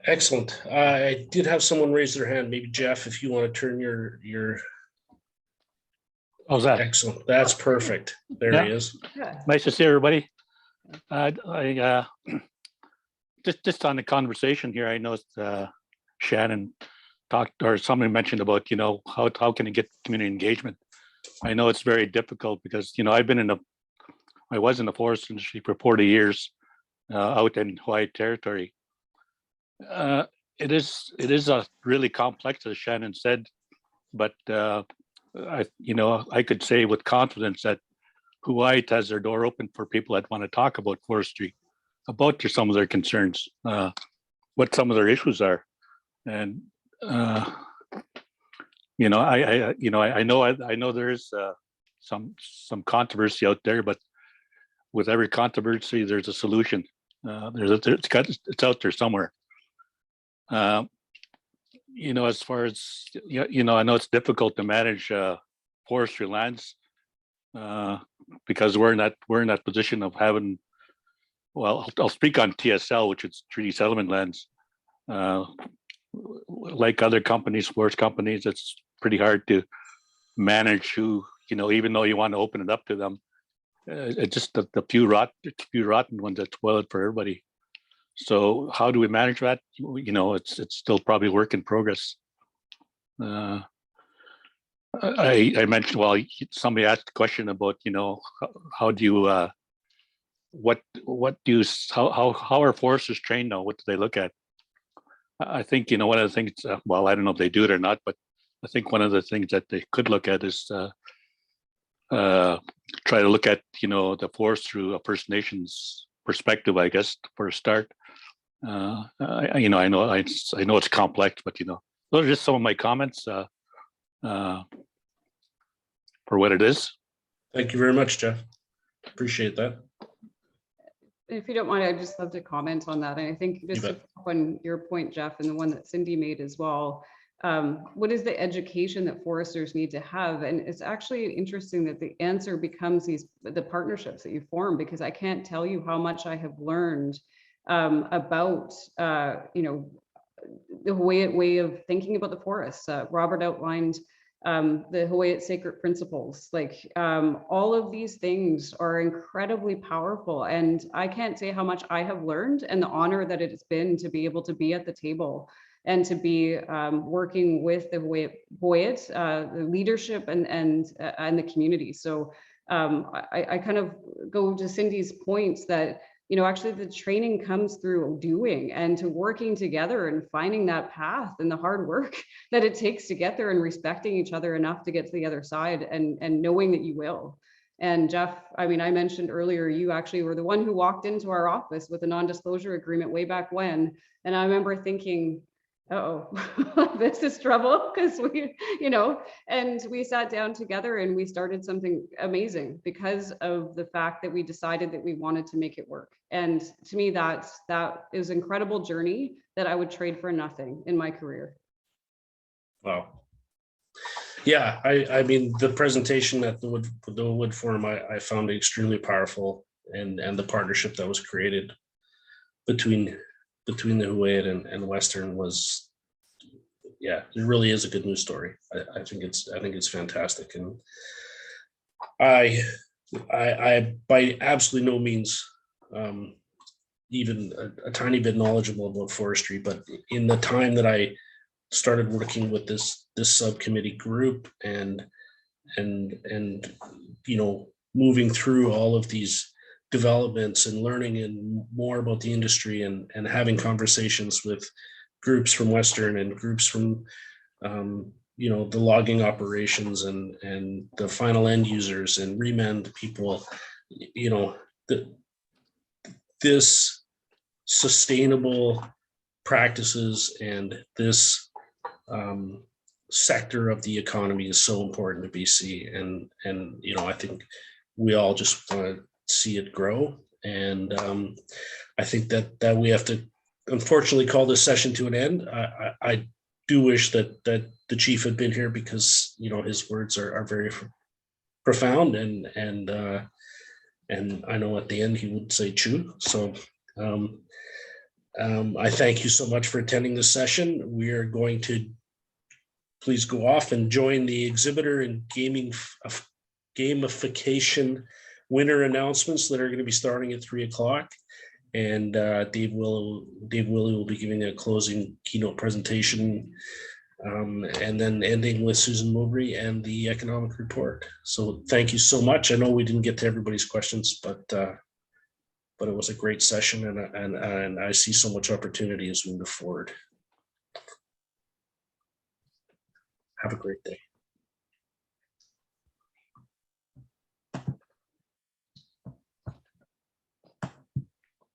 Excellent. I did have someone raise their hand. Maybe Jeff, if you want to turn your. How's that? Excellent. That's perfect. There he is. Nice to see everybody. Just on the conversation here, I know Shannon talked, or somebody mentioned about, you know, how can you get community engagement? I know it's very difficult because, you know, I was in the forest industry for 40 years out in Hawaii territory. It is a really complex, as Shannon said, but I could say with confidence that Hawaii has their door open for people that want to talk about forestry, about some of their concerns, what some of their issues are, and I know there is some controversy out there, but with every controversy, there's a solution. It's out there somewhere. As far as I know it's difficult to manage forestry lands because we're in that position of having. Well, I'll speak on TSL, which is treaty settlement lands. Like other companies, forest companies, it's pretty hard to manage who, even though you want to open it up to them. It's just the few rotten ones that spoil it for everybody. So how do we manage that? It's still probably work in progress. I mentioned, somebody asked a question about, how do you, how are foresters trained now? What do they look at? I think, one of the things, I don't know if they do it or not, but I think one of the things that they could look at is try to look at, the forest through a First Nations perspective, I guess, for a start. I know it's complex, but, those are just some of my comments for what it is. Thank you very much, Jeff. Appreciate that. If you don't mind, I'd just love to comment on that. And I think just on your point, Jeff, and the one that Cindy made as well, what is the education that foresters need to have? And it's actually interesting that the answer becomes the partnerships that you form, because I can't tell you how much I have learned about, the Hawaiian way of thinking about the forests. Robert outlined the Hawaiian sacred principles. All of these things are incredibly powerful, and I can't say how much I have learned and the honor that it has been to be able to be at the table and to be working with the Hawaiian, the leadership and the community. So I kind of go to Cindy's points that actually the training comes through doing and to working together and finding that path and the hard work that it takes to get there and respecting each other enough to get to the other side and knowing that you will. And Jeff, I mean, I mentioned earlier, you actually were the one who walked into our office with a non-disclosure agreement way back when. And I remember thinking, uh-oh, this is trouble, because we, and we sat down together and we started something amazing because of the fact that we decided that we wanted to make it work. And to me, that is an incredible journey that I would trade for nothing in my career. Wow. Yeah, I mean, the presentation at the Wood Forum, I found extremely powerful, and the partnership that was created between the VIEA and Western was, yeah, it really is a good news story. I think it's fantastic, and I by absolutely no means even a tiny bit knowledgeable about forestry, but in the time that I started working with this subcommittee group and moving through all of these developments and learning and more about the industry and having conversations with groups from Western and groups from the logging operations and the final end users and remand people, this sustainable practices and this sector of the economy is so important to BC, and I think we all just want to see it grow, and I think that we have to unfortunately call this session to an end. I do wish that the chief had been here, because his words are very profound, and I know at the end he would say chew. So I thank you so much for attending this session. We are going to please go off and join the exhibitor and gamification winner announcements that are going to be starting at 3:00. And Dave Willey will be giving a closing keynote presentation, and then ending with Susan Mowbray and the economic report. So thank you so much. I know we didn't get to everybody's questions, but it was a great session, and I see so much opportunity as we move forward. Have a great day.